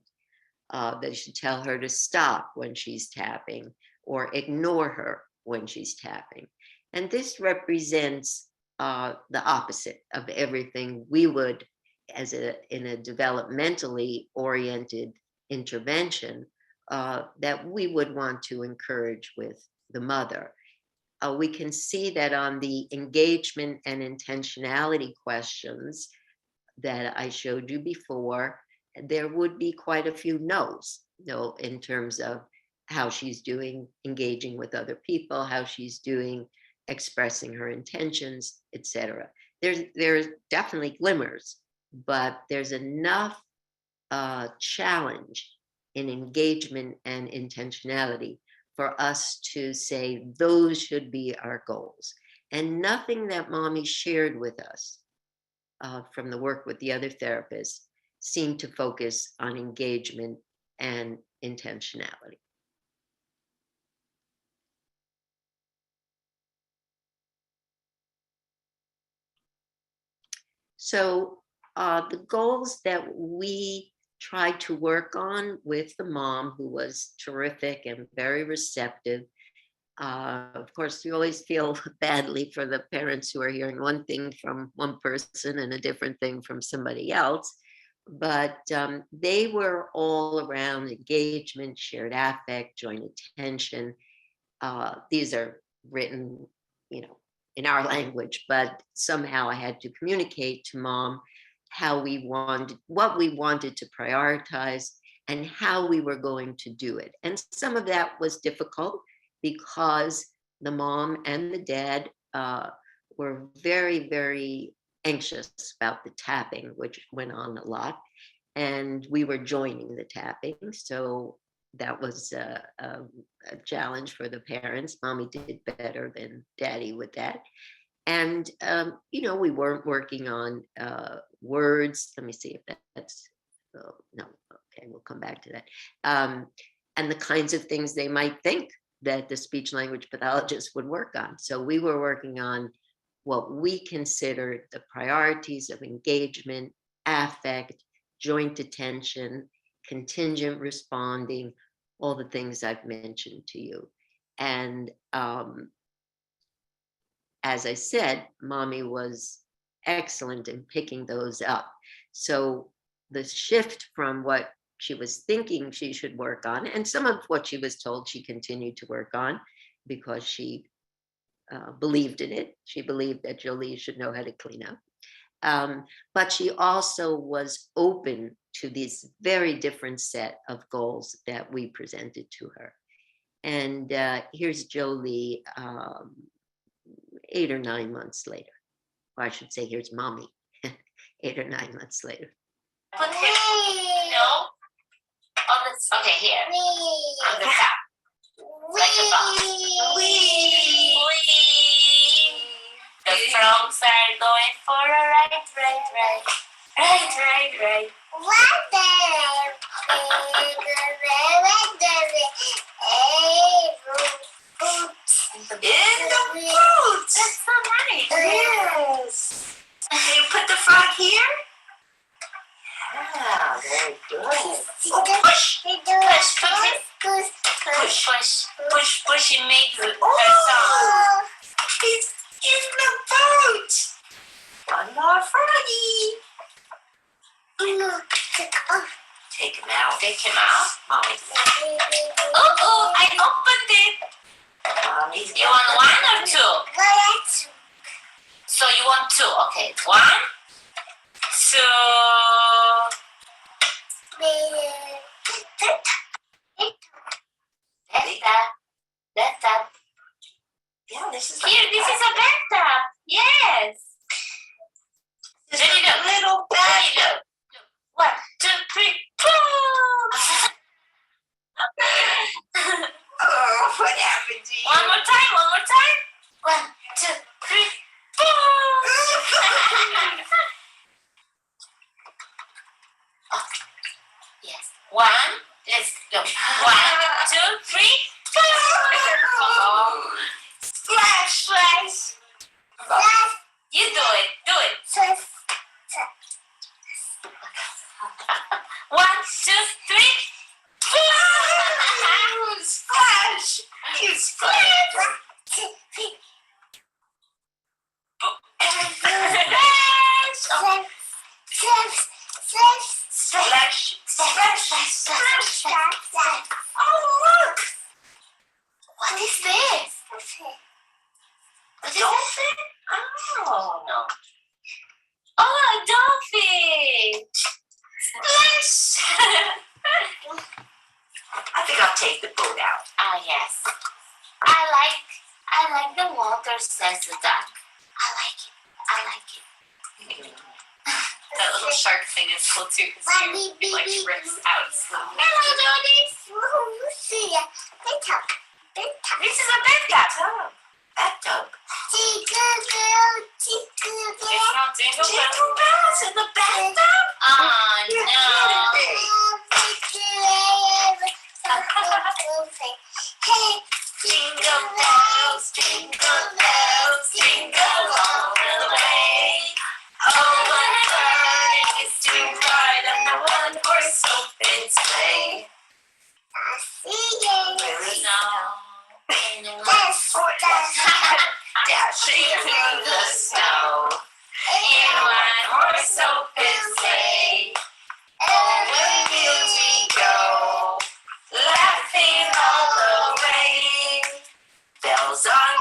They should tell her to stop when she's tapping or ignore her when she's tapping. And this represents the opposite of everything we would, in a developmentally oriented intervention, that we would want to encourage with the mother. We can see that on the engagement and intentionality questions that I showed you before, there would be quite a few no's, in terms of how she's doing engaging with other people, how she's doing expressing her intentions, etc. There's definitely glimmers, but there's enough challenge in engagement and intentionality for us to say those should be our goals. And nothing that mommy shared with us from the work with the other therapists seemed to focus on engagement and intentionality. So the goals that we tried to work on with the mom, who was terrific and very receptive. Of course, you always feel badly for the parents who are hearing one thing from one person and a different thing from somebody else. But they were all around engagement, shared affect, joint attention. These are written, in our language, but somehow I had to communicate to mom what we wanted to prioritize and how we were going to do it. And some of that was difficult because the mom and the dad were very, very anxious about the tapping, which went on a lot. And we were joining the tapping. So that was a challenge for the parents. Mommy did better than daddy with that. And, we weren't working on words. Let me see if that's, no, okay, we'll come back to that. And the kinds of things they might think that the speech language pathologist would work on. So we were working on what we considered the priorities of engagement, affect, joint attention, contingent responding, all the things I've mentioned to you. And as I said, mommy was excellent in picking those up. So the shift from what she was thinking she should work on, and some of what she was told she continued to work on because she believed in it. She believed that Jolie should know how to clean up. But she also was open to this very different set of goals that we presented to her. And here's Jolie 8 or 9 months later. Or I should say, here's mommy 8 or 9 months later. Put him, okay, here, on the top, like a box. Wee. The frogs are going for a ride. Right. In the boots. That's so nice. Yes. Can you put the frog here? Yeah, very good. Oh, push. Push. He made the song. He's in the boot. One more froggy. Take him out. Oh, I opened it. You want one or two? So you want two. Okay. 1, 2. Bathtub. Yeah, this is here. This is a bathtub. Yes. Ready, look. Little bathtub. 1, 2, 3. Boom! Oh, what happened to you? One more time. 1, 2, 3. Boom! Oh, yes. 1. Let's go. 1, 2, 3. Oh. Splash. You do it. 1, 2, 3. Splash! You splash! Splash! Oh, look! What is this? A dolphin? Oh, no. Oh, a dolphin! Splash! I think I'll take the boat out. Ah, yes. I like the water, says the duck. I like it. That little shark thing is cool too, because you like rips out. Hello, Jody. This is a bathtub. Bathtub. It's not Jingle Bells in the bathtub? Oh, no. Jingle all the way. Oh, what fun it is to ride on the one-horse open sleigh. Dashing through the snow in one-horse open sleigh. Oh, where will we go? Laughing all the way. Bells on,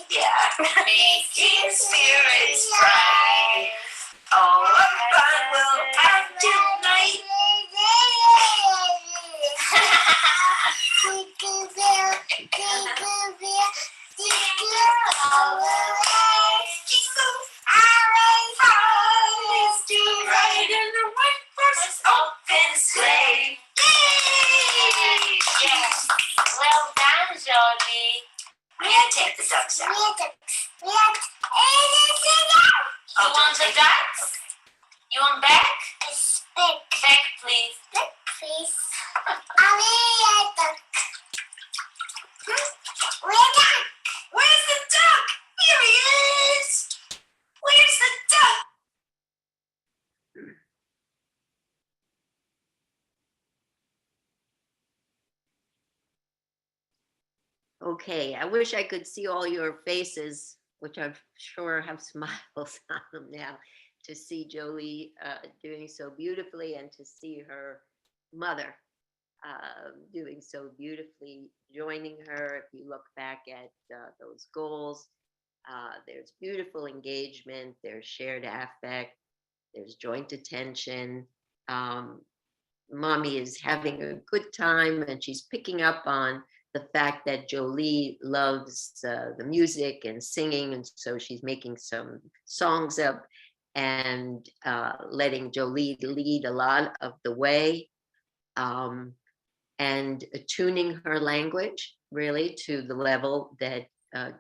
yeah, making spirits bright. Oh, what fun we'll have tonight. Ride in the one-horse open sleigh. Yay! Yes. Well done, Jolie. I'm gonna take the ducks out. You want the ducks? You want back? Back, please. Where's the duck? Here he is. Where's the duck? Okay, I wish I could see all your faces, which I'm sure have smiles on them now, to see Jolie doing so beautifully and to see her mother doing so beautifully, joining her. If you look back at those goals, there's beautiful engagement, there's shared affect, there's joint attention. Mommy is having a good time and she's picking up on the fact that Jolie loves the music and singing, and so she's making some songs up and letting Jolie lead a lot of the way, and attuning her language really to the level that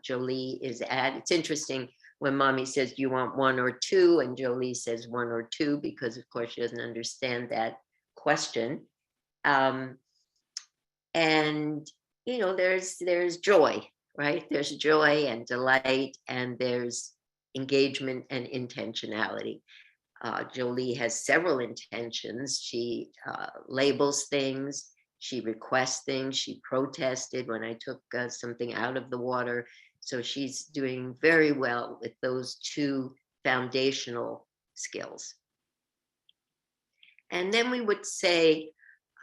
Jolie is at. It's interesting, when mommy says, do you want 1 or 2? And Jolie says 1 or 2, because of course she doesn't understand that question. And, there's joy, right? There's joy and delight, and there's engagement and intentionality. Jolie has several intentions. She labels things, she requests things, she protested when I took something out of the water. So she's doing very well with those 2 foundational skills. And then we would say,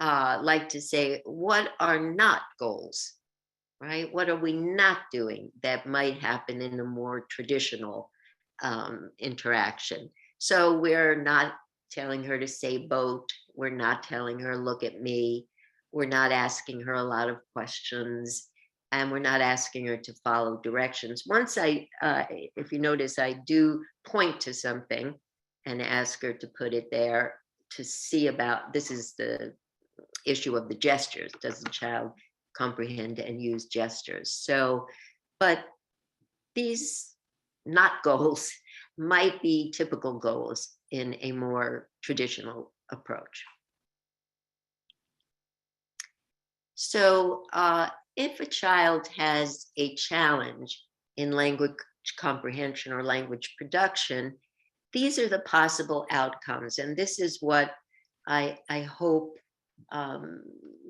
like to say, what are not goals, right? What are we not doing that might happen in a more traditional interaction? So we're not telling her to say boat. We're not telling her, look at me. We're not asking her a lot of questions, and we're not asking her to follow directions. Once if you notice, I do point to something and ask her to put it there to see about, this is the issue of the gestures. Does the child comprehend and use gestures? So, but these not goals might be typical goals in a more traditional approach. So if a child has a challenge in language comprehension or language production, these are the possible outcomes. And this is what I hope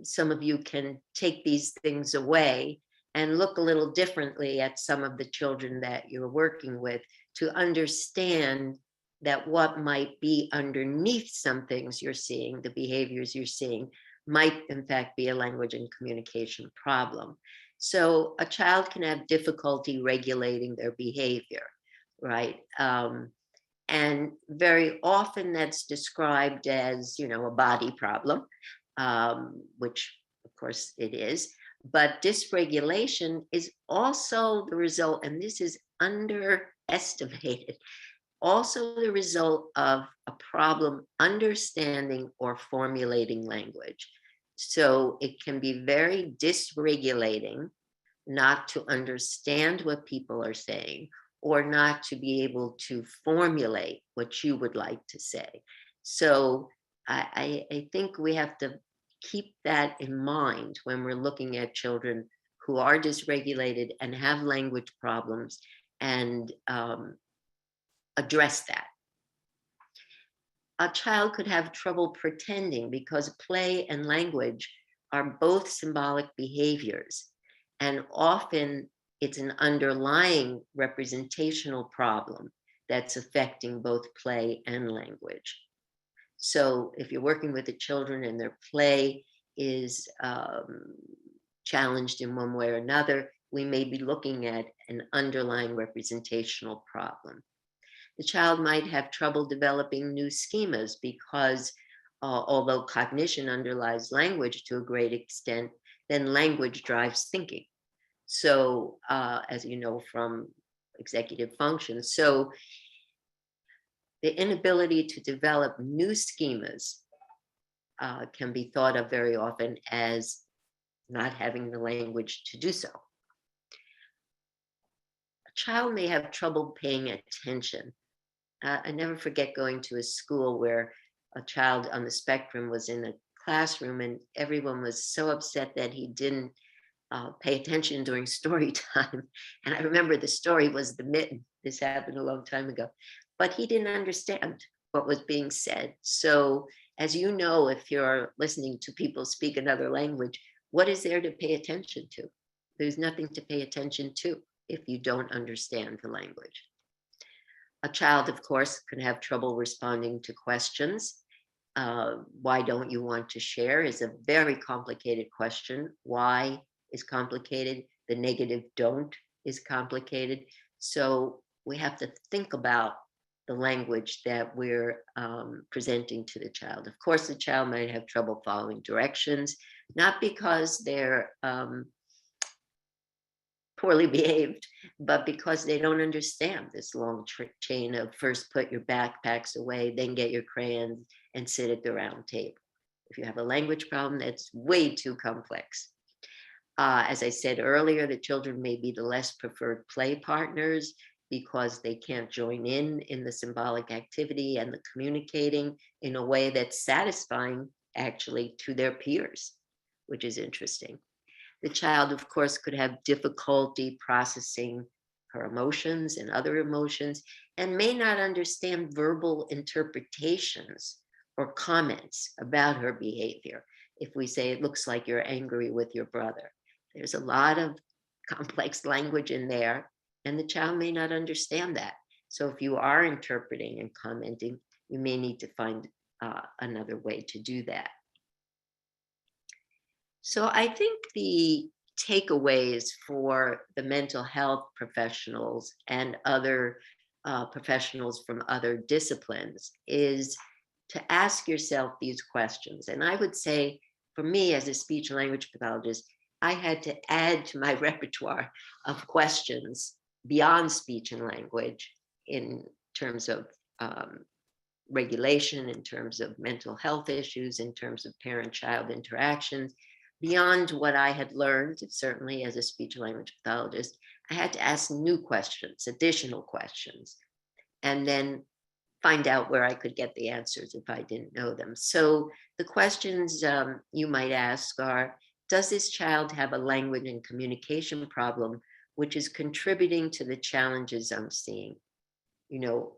some of you can take these things away and look a little differently at some of the children that you're working with, to understand that what might be underneath some things you're seeing, the behaviors you're seeing, might in fact be a language and communication problem. So a child can have difficulty regulating their behavior, right? And very often that's described as, a body problem, which of course it is. But dysregulation is also the result, and this is underestimated, also the result of a problem understanding or formulating language. So it can be very dysregulating not to understand what people are saying, or not to be able to formulate what you would like to say. So I think we have to keep that in mind when we're looking at children who are dysregulated and have language problems, and address that. A child could have trouble pretending because play and language are both symbolic behaviors, and often it's an underlying representational problem that's affecting both play and language. So if you're working with the children and their play is challenged in one way or another, we may be looking at an underlying representational problem. The child might have trouble developing new schemas because although cognition underlies language to a great extent, then language drives thinking. So as you know from executive functions, so the inability to develop new schemas can be thought of very often as not having the language to do so. A child may have trouble paying attention. I never forget going to a school where a child on the spectrum was in a classroom and everyone was so upset that he didn't pay attention during story time. And I remember the story was the mitten. This happened a long time ago, but he didn't understand what was being said. So as you know, if you're listening to people speak another language, what is there to pay attention to? There's nothing to pay attention to if you don't understand the language. A child, of course, can have trouble responding to questions. Why don't you want to share is a very complicated question. Why is complicated. The negative don't is complicated. So we have to think about the language that we're presenting to the child. Of course, the child might have trouble following directions, not because they're poorly behaved, but because they don't understand this long chain of first put your backpacks away, then get your crayons and sit at the round table. If you have a language problem, that's way too complex. As I said earlier, the children may be the less preferred play partners. because they can't join in the symbolic activity and the communicating in a way that's satisfying actually to their peers, which is interesting. The child, of course, could have difficulty processing her emotions and other emotions and may not understand verbal interpretations or comments about her behavior. If we say, it looks like you're angry with your brother, there's a lot of complex language in there, and the child may not understand that. So if you are interpreting and commenting, you may need to find another way to do that. So I think the takeaways for the mental health professionals and other professionals from other disciplines is to ask yourself these questions. And I would say, for me as a speech and language pathologist, I had to add to my repertoire of questions beyond speech and language in terms of regulation, in terms of mental health issues, in terms of parent-child interactions. Beyond what I had learned, certainly as a speech and language pathologist, I had to ask new questions, additional questions, and then find out where I could get the answers if I didn't know them. So the questions you might ask are, does this child have a language and communication problem which is contributing to the challenges I'm seeing? You know,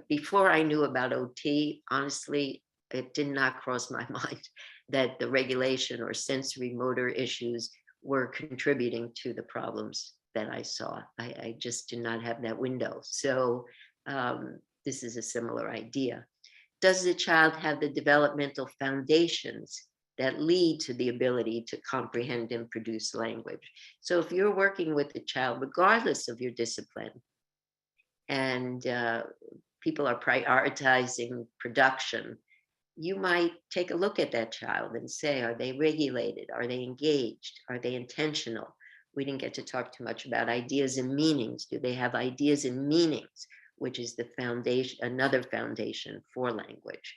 before I knew about OT, honestly, it did not cross my mind that the regulation or sensory motor issues were contributing to the problems that I saw. I just did not have that window. So this is a similar idea. Does the child have the developmental foundations that lead to the ability to comprehend and produce language? So if you're working with a child, regardless of your discipline, and people are prioritizing production, you might take a look at that child and say, are they regulated? Are they engaged? Are they intentional? We didn't get to talk too much about ideas and meanings. Do they have ideas and meanings, which is the foundation, another foundation for language?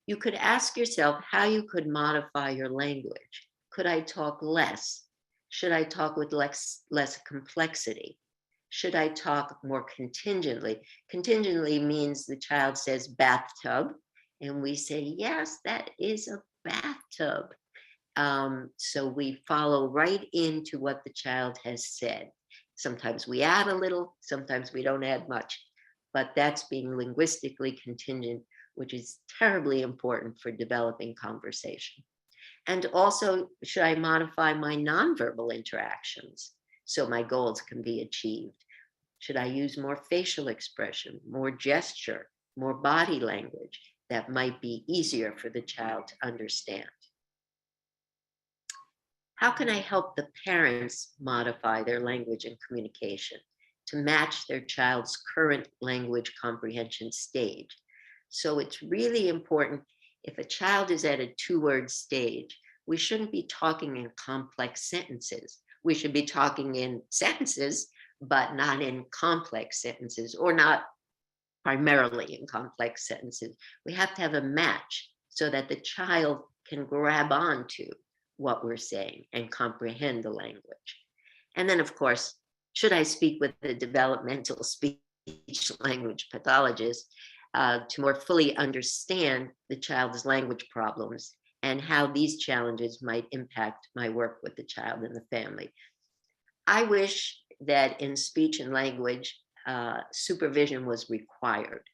You could ask yourself how you could modify your language. Could I talk less? Should I talk with less complexity? Should I talk more contingently? Contingently means the child says bathtub, and we say, yes, that is a bathtub. So we follow right into what the child has said. Sometimes we add a little, sometimes we don't add much, but that's being linguistically contingent, which is terribly important for developing conversation. And also, should I modify my nonverbal interactions so my goals can be achieved? Should I use more facial expression, more gesture, more body language that might be easier for the child to understand? How can I help the parents modify their language and communication to match their child's current language comprehension stage? So it's really important, if a child is at a 2-word stage, we shouldn't be talking in complex sentences. We should be talking in sentences, but not in complex sentences, or not primarily in complex sentences. We have to have a match so that the child can grab onto what we're saying and comprehend the language. And then, of course, should I speak with the developmental speech language pathologist to more fully understand the child's language problems and how these challenges might impact my work with the child and the family? I wish that in speech and language, supervision was required,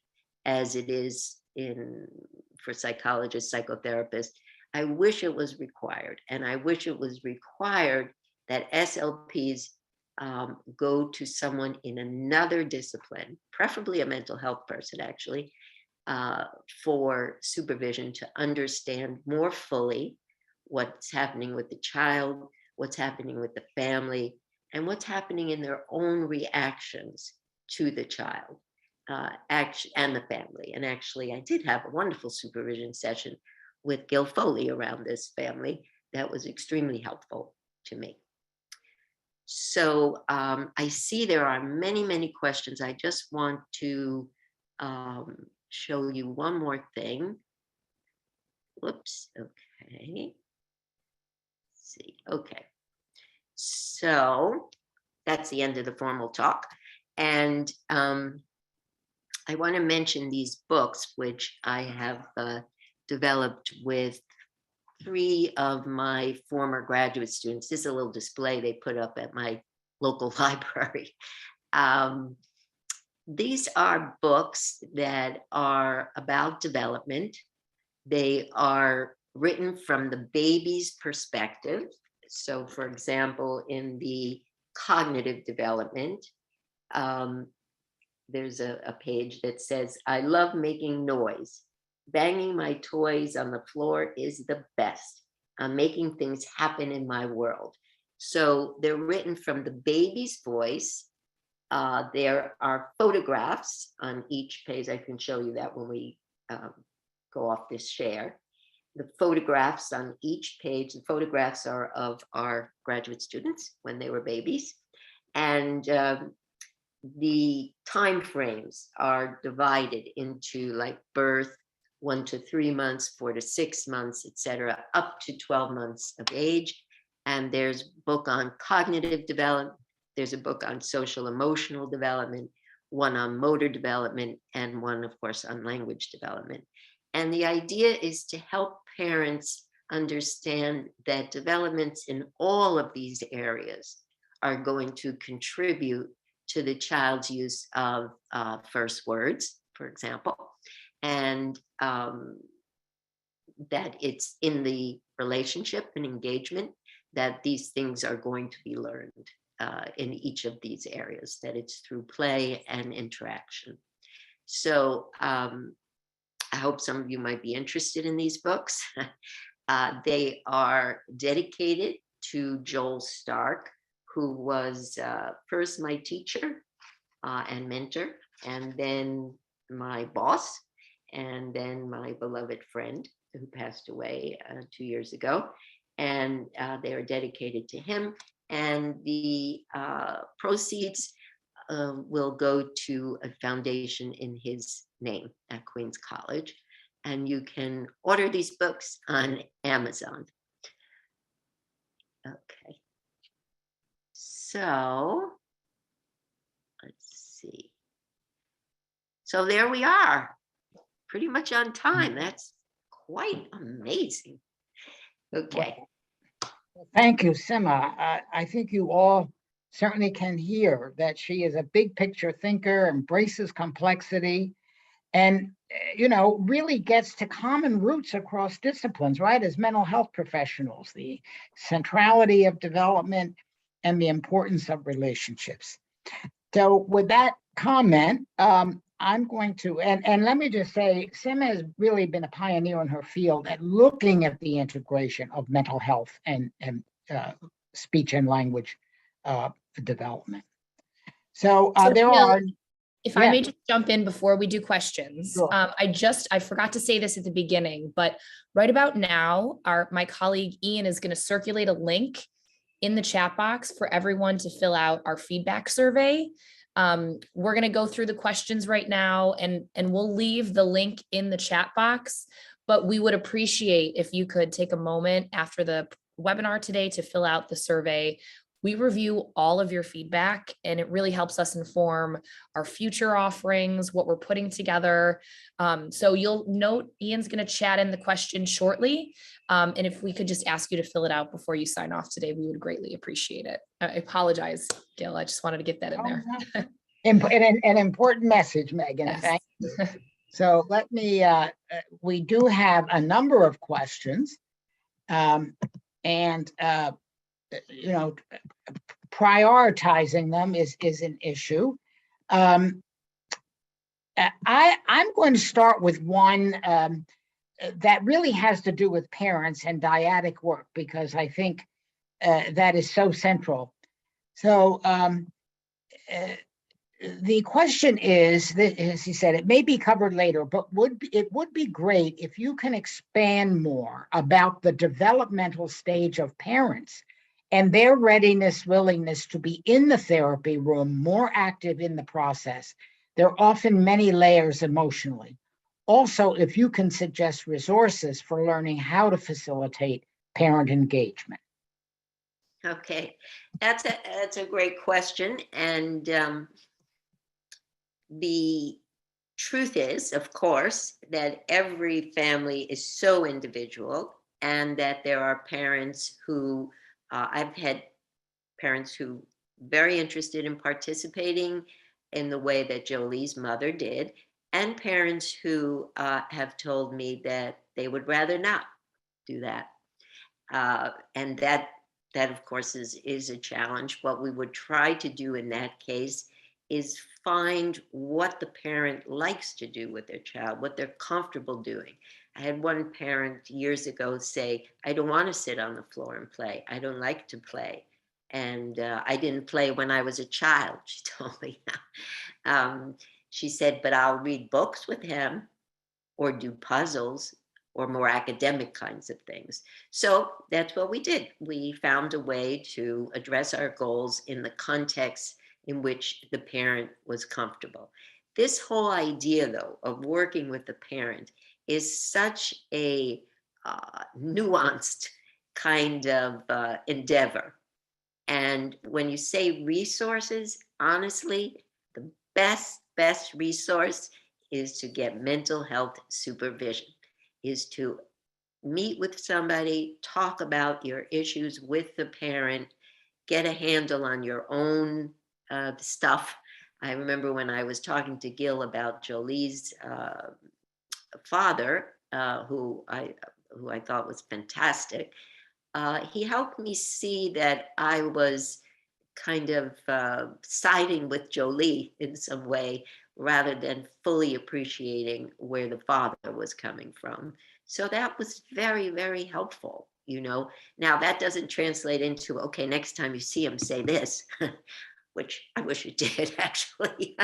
as it is for psychologists, psychotherapists. I wish it was required, and I wish it was required that SLPs go to someone in another discipline, preferably a mental health person, actually, for supervision to understand more fully what's happening with the child, what's happening with the family, and what's happening in their own reactions to the child and the family. And actually, I did have a wonderful supervision session with Gil Foley around this family that was extremely helpful to me. So I see there are many, many questions. I just want to show you one more thing. Whoops, okay. Let's see, okay. So that's the end of the formal talk. And I want to mention these books, which I have developed with 3 of my former graduate students. This is a little display they put up at my local library. These are books that are about development. They are written from the baby's perspective. So, for example, in the cognitive development, there's a page that says, "I love making noise. Banging my toys on the floor is the best. I'm making things happen in my world." So they're written from the baby's voice. There are photographs on each page. I can show you that when we go off this share. The photographs on each page, the photographs are of our graduate students when they were babies. And the time frames are divided into like birth, 1 to 3 months, 4 to 6 months, etc., up to 12 months of age. And there's a book on cognitive development. There's a book on social emotional development, one on motor development, and one, of course, on language development. And the idea is to help parents understand that developments in all of these areas are going to contribute to the child's use of first words, for example, and that it's in the relationship and engagement that these things are going to be learned in each of these areas, that it's through play and interaction. So I hope some of you might be interested in these books. They are dedicated to Joel Stark, who was first my teacher and mentor, and then my boss, and then my beloved friend who passed away 2 years ago. And they are dedicated to him. And the proceeds will go to a foundation in his name at Queens College. And you can order these books on Amazon. Okay. So let's see. So there we are, pretty much on time. That's quite amazing. Okay. Thank you, Sima. I think you all certainly can hear that she is a big picture thinker, embraces complexity, and really gets to common roots across disciplines, right? As mental health professionals, the centrality of development and the importance of relationships. So with that comment, I'm going to, and let me just say, Sima has really been a pioneer in her field at looking at the integration of mental health and speech and language development. So there are. If I may just jump in before we do questions, Sure. I forgot to say this at the beginning, but right about now, my colleague Ian is going to circulate a link in the chat box for everyone to fill out our feedback survey. We're going to go through the questions right now, and we'll leave the link in the chat box, but we would appreciate if you could take a moment after the webinar today to fill out the survey. We review all of your feedback, and it really helps us inform our future offerings, what we're putting together. So you'll note Ian's going to chat in the question shortly. And if we could just ask you to fill it out before you sign off today, we would greatly appreciate it. I apologize, Gil. I just wanted to get that in there. An important message, Megan. Yes. Thank you. So let me, we do have a number of questions. Prioritizing them is an issue. I'm going to start with one that really has to do with parents and dyadic work, because I think that is so central. So the question is, that, as he said, it may be covered later, but it would be great if you can expand more about the developmental stage of parents and their readiness, willingness to be in the therapy room, more active in the process. There are often many layers emotionally. Also, if you can suggest resources for learning how to facilitate parent engagement. Okay, that's a great question, and the truth is, of course, that every family is so individual, and that there are parents who, I've had parents who very interested in participating in the way that Jolie's mother did, and parents who have told me that they would rather not do that. And that of course is a challenge. What we would try to do in that case is find what the parent likes to do with their child, what they're comfortable doing. I had one parent years ago say, I don't want to sit on the floor and play. I don't like to play. And I didn't play when I was a child, she told me. She said, but I'll read books with him or do puzzles or more academic kinds of things. So that's what we did. We found a way to address our goals in the context in which the parent was comfortable. This whole idea, though, of working with the parent is such a nuanced kind of endeavor. And when you say resources, honestly, the best resource is to get mental health supervision, is to meet with somebody, talk about your issues with the parent, get a handle on your own stuff. I remember when I was talking to Gil about Jolie's father, who I thought was fantastic. He helped me see that I was kind of siding with Jolie in some way, rather than fully appreciating where the father was coming from. So that was very, very helpful, you know. Now that doesn't translate into, okay, next time you see him, say this, which I wish it did actually.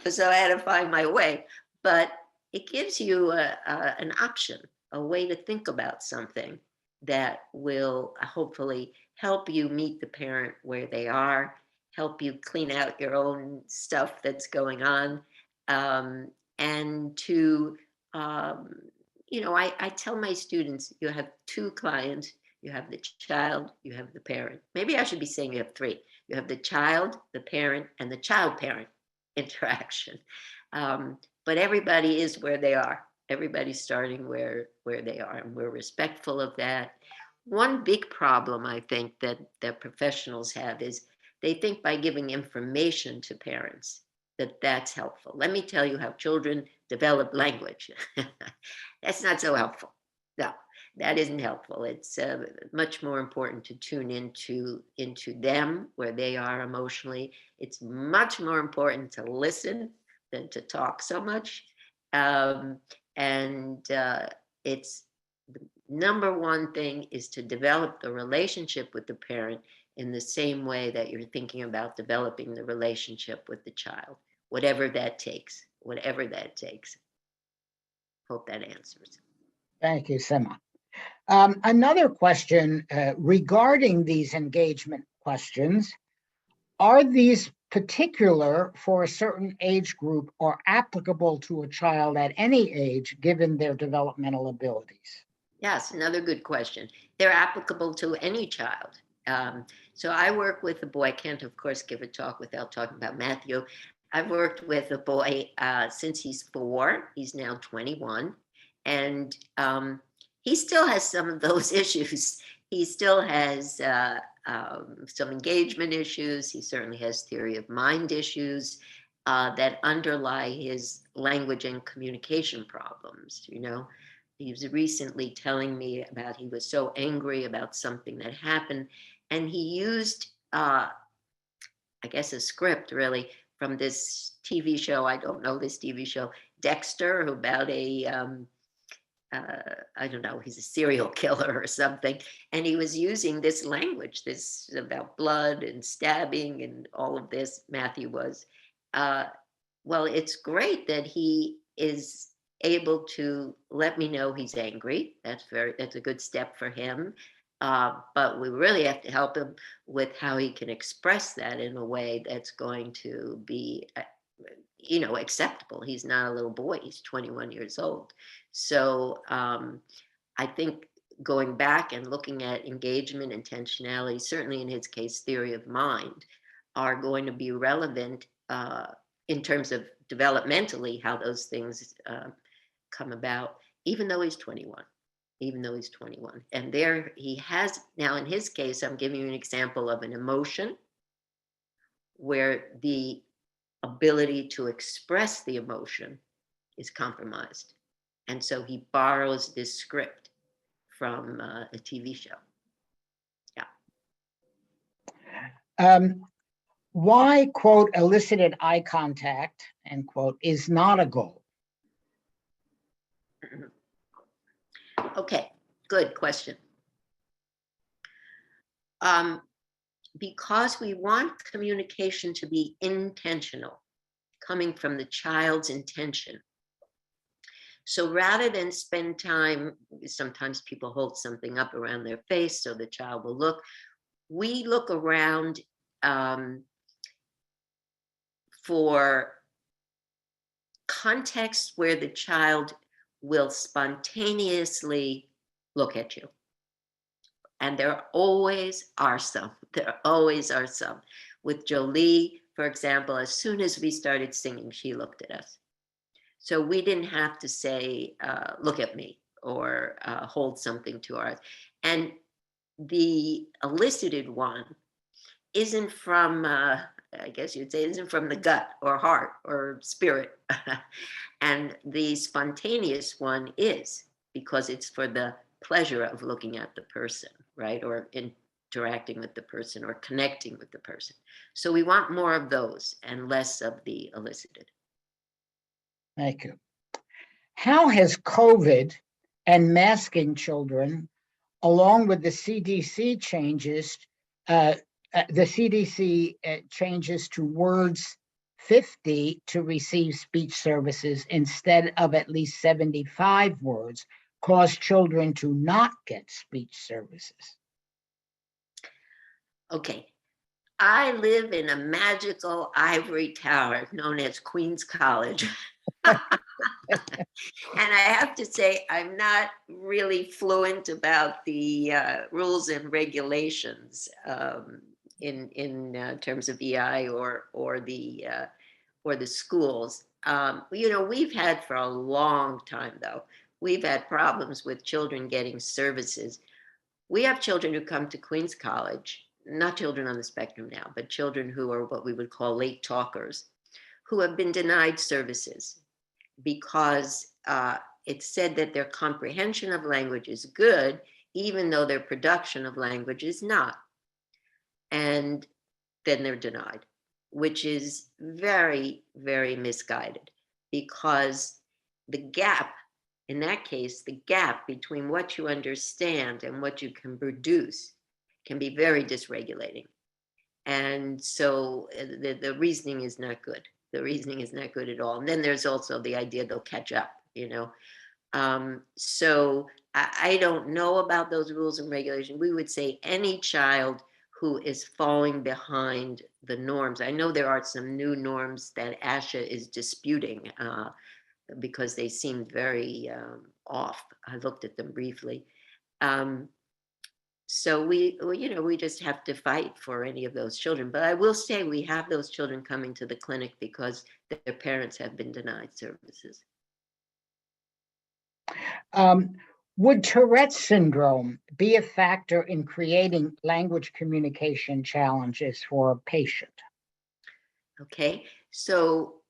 So I had to find my way, but it gives you an option, a way to think about something that will hopefully help you meet the parent where they are, help you clean out your own stuff that's going on, and to, you know, I tell my students, you have two clients, you have the child, you have the parent. Maybe I should be saying you have three. You have the child, the parent, and the child-parent interaction. But everybody is where they are. Everybody's starting where they are, and we're respectful of that. One big problem I think that professionals have is they think by giving information to parents that that's helpful. Let me tell you how children develop language. That's not so helpful. No, that isn't helpful. It's much more important to tune into them, where they are emotionally. It's much more important to listen than to talk so much. And it's the number one thing is to develop the relationship with the parent in the same way that you're thinking about developing the relationship with the child, whatever that takes, whatever that takes. Hope that answers. Thank you, Sima. Another question regarding these engagement questions. Are these particular for a certain age group or applicable to a child at any age, given their developmental abilities? Yes, another good question. They're applicable to any child. So I work with a boy. I can't, of course, give a talk without talking about Matthew. I've worked with a boy since he's 4. He's now 21. And he still has some of those issues. He still has some engagement issues. He certainly has theory of mind issues that underlie his language and communication problems, you know. He was recently telling me about he was so angry about something that happened, and he used, I guess, a script really from this TV show. I don't know this TV show, Dexter, about a, I don't know, he's a serial killer or something. And he was using this language, this about blood and stabbing and all of this, Matthew was. Well, it's great that he is able to let me know he's angry. That's a good step for him. But we really have to help him with how he can express that in a way that's going to be, you know, acceptable. He's not a little boy. He's 21 years old. So I think going back and looking at engagement, intentionality, certainly in his case, theory of mind, are going to be relevant in terms of developmentally, how those things come about, even though he's 21. And there he has, now in his case, I'm giving you an example of an emotion where the ability to express the emotion is compromised. And so he borrows this script from a TV show. Why, quote, elicited eye contact, end quote, is not a goal? Okay, good question. Because we want communication to be intentional, coming from the child's intention. So rather than spend time, sometimes people hold something up around their face so the child will look. We look around for contexts where the child will spontaneously look at you. And there always are some. With Jolie, for example, as soon as we started singing, she looked at us. So we didn't have to say, look at me, or hold something to our eyes. And the elicited one isn't from, I guess you'd say, isn't from the gut or heart or spirit. And the spontaneous one is, because it's for the pleasure of looking at the person, right? Or interacting with the person or connecting with the person. So we want more of those and less of the elicited. Thank you. How has COVID and masking children, along with the CDC changes, changes to words 50 to receive speech services instead of at least 75 words, caused children to not get speech services? Okay. I live in a magical ivory tower known as Queens College. And I have to say, I'm not really fluent about the rules and regulations in terms of EI or the schools. We've had for a long time, though, we've had problems with children getting services. We have children who come to Queens College, not children on the spectrum now, but children who are what we would call late talkers, who have been denied services because it's said that their comprehension of language is good, even though their production of language is not. And then they're denied, which is very, very misguided, because the gap, in that case, the gap between what you understand and what you can produce can be very dysregulating. And so the reasoning is not good. The reasoning is not good at all. And then there's also the idea they'll catch up, So I don't know about those rules and regulations. We would say any child who is falling behind the norms. I know there are some new norms that ASHA is disputing because they seemed very off. I looked at them briefly. So we just have to fight for any of those children. But I will say we have those children coming to the clinic because their parents have been denied services. Would Tourette's syndrome be a factor in creating language communication challenges for a patient? Okay, so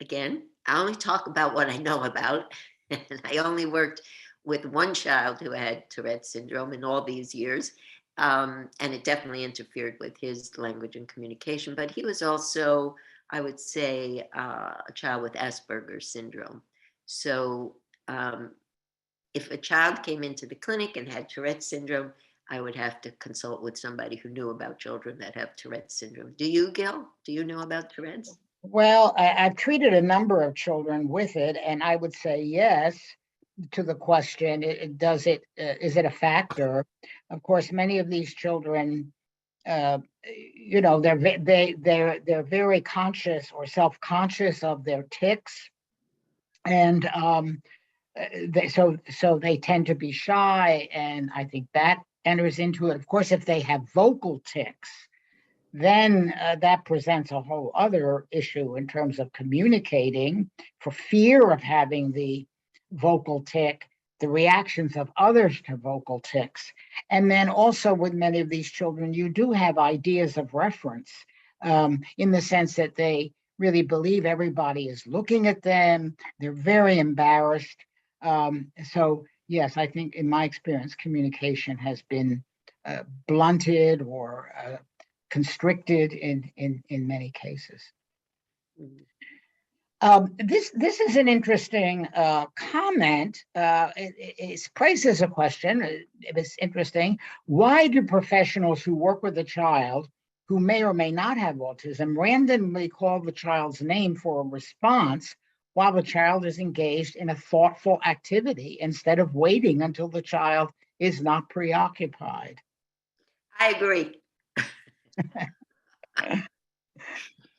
again, I only talk about what I know about, and I only worked with one child who had Tourette's syndrome in all these years, and it definitely interfered with his language and communication, but he was also, I would say, a child with Asperger's syndrome. So if a child came into the clinic and had Tourette's syndrome, I would have to consult with somebody who knew about children that have Tourette's syndrome. Do you, Gil? Do you know about Tourette's? Well, I've treated a number of children with it, and I would say yes to the question, is it a factor? Of course, many of these children, they're very conscious or self-conscious of their tics, and so they tend to be shy, and I think that enters into it. Of course, if they have vocal tics, then that presents a whole other issue in terms of communicating for fear of having the vocal tic, the reactions of others to vocal tics. And then also with many of these children, you do have ideas of reference in the sense that they really believe everybody is looking at them. They're very embarrassed. So yes, I think in my experience, communication has been blunted or constricted in many cases. This is an interesting comment. It raises a question. It's interesting. Why do professionals who work with a child who may or may not have autism randomly call the child's name for a response while the child is engaged in a thoughtful activity instead of waiting until the child is not preoccupied? I agree.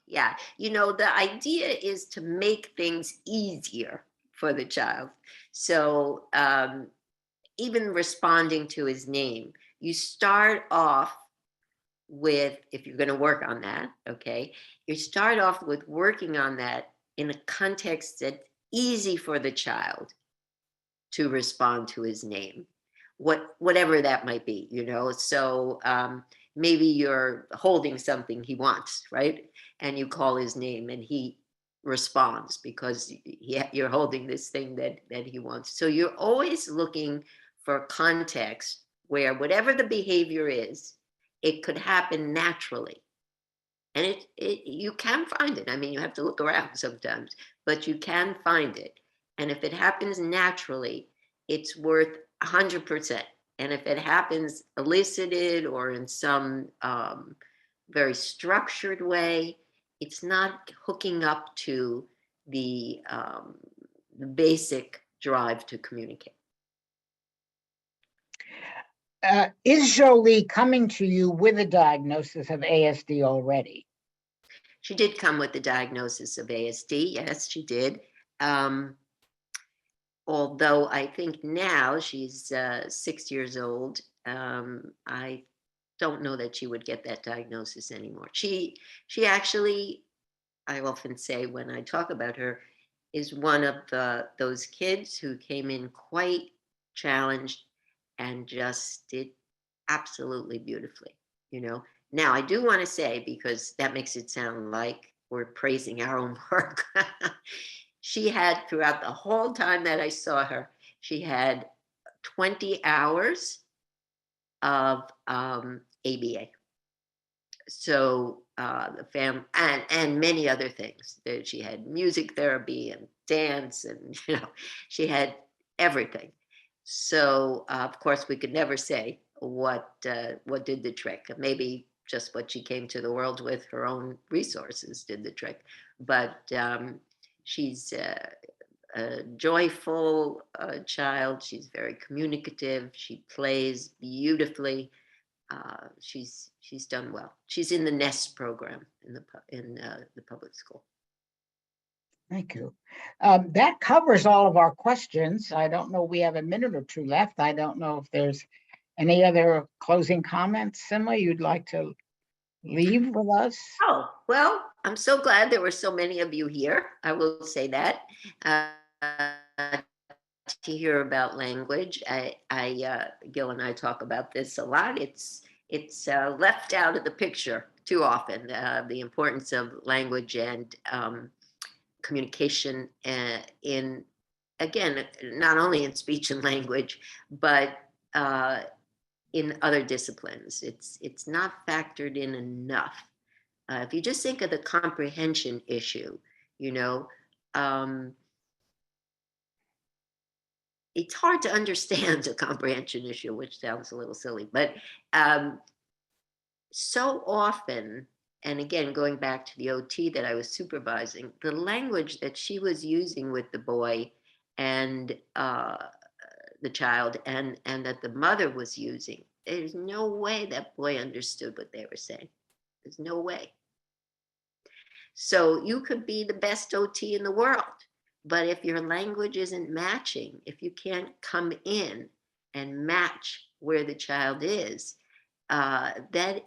Yeah, the idea is to make things easier for the child. So even responding to his name, you start off with, if you're going to work on that, okay, you start off with working on that in a context that's easy for the child to respond to his name, whatever that might be, So maybe you're holding something he wants, right? And you call his name and he responds because you're holding this thing that he wants. So you're always looking for context where whatever the behavior is, it could happen naturally. And you can find it. I mean, you have to look around sometimes, but you can find it. And if it happens naturally, it's worth 100%. And if it happens elicited or in some very structured way, it's not hooking up to the basic drive to communicate. Is Jolie coming to you with a diagnosis of ASD already? She did come with the diagnosis of ASD. Yes, she did. Although I think now she's 6 years old, I don't know that she would get that diagnosis anymore. She actually, I often say when I talk about her, is one of those kids who came in quite challenged and just did absolutely beautifully, Now, I do want to say, because that makes it sound like we're praising our own work, she had, throughout the whole time that I saw her, she had 20 hours of ABA. So the family and many other things. She had music therapy and dance, and she had everything. So of course we could never say what did the trick. Maybe just what she came to the world with, her own resources, did the trick. But she's a joyful child. She's very communicative. She plays beautifully. She's done well. She's in the NEST program in the public school. Thank you. That covers all of our questions. I don't know, we have a minute or two left. I don't know if there's any other closing comments, Simla, you'd like to leave with us? Oh, well, I'm so glad there were so many of you here. I will say that. To hear about language, Gil and I talk about this a lot. It's left out of the picture too often, the importance of language and communication in, again, not only in speech and language, but in other disciplines. It's not factored in enough. If you just think of the comprehension issue, it's hard to understand a comprehension issue, which sounds a little silly, but so often, and again, going back to the OT that I was supervising, the language that she was using with the boy and the child and that the mother was using, there's no way that boy understood what they were saying. There's no way. So you could be the best OT in the world, but if your language isn't matching, if you can't come in and match where the child is, that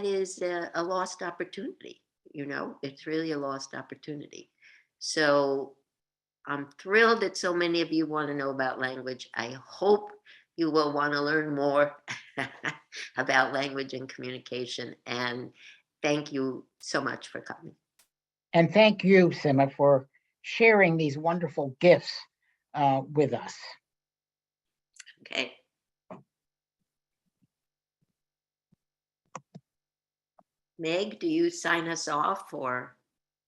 is a lost opportunity. It's really a lost opportunity. So I'm thrilled that so many of you want to know about language. I hope you will want to learn more about language and communication. And thank you so much for coming. And thank you, Sima, for sharing these wonderful gifts with us. Okay. Meg, do you sign us off or?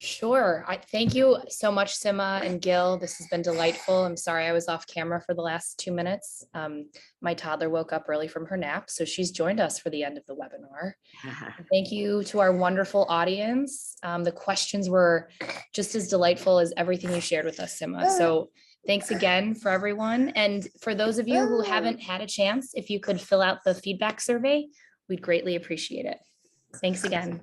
Sure. Thank you so much, Sima and Gil. This has been delightful. I'm sorry I was off camera for the last 2 minutes. My toddler woke up early from her nap, so she's joined us for the end of the webinar. Thank you to our wonderful audience. The questions were just as delightful as everything you shared with us, Sima. So thanks again for everyone. And for those of you who haven't had a chance, if you could fill out the feedback survey, we'd greatly appreciate it. Thanks again.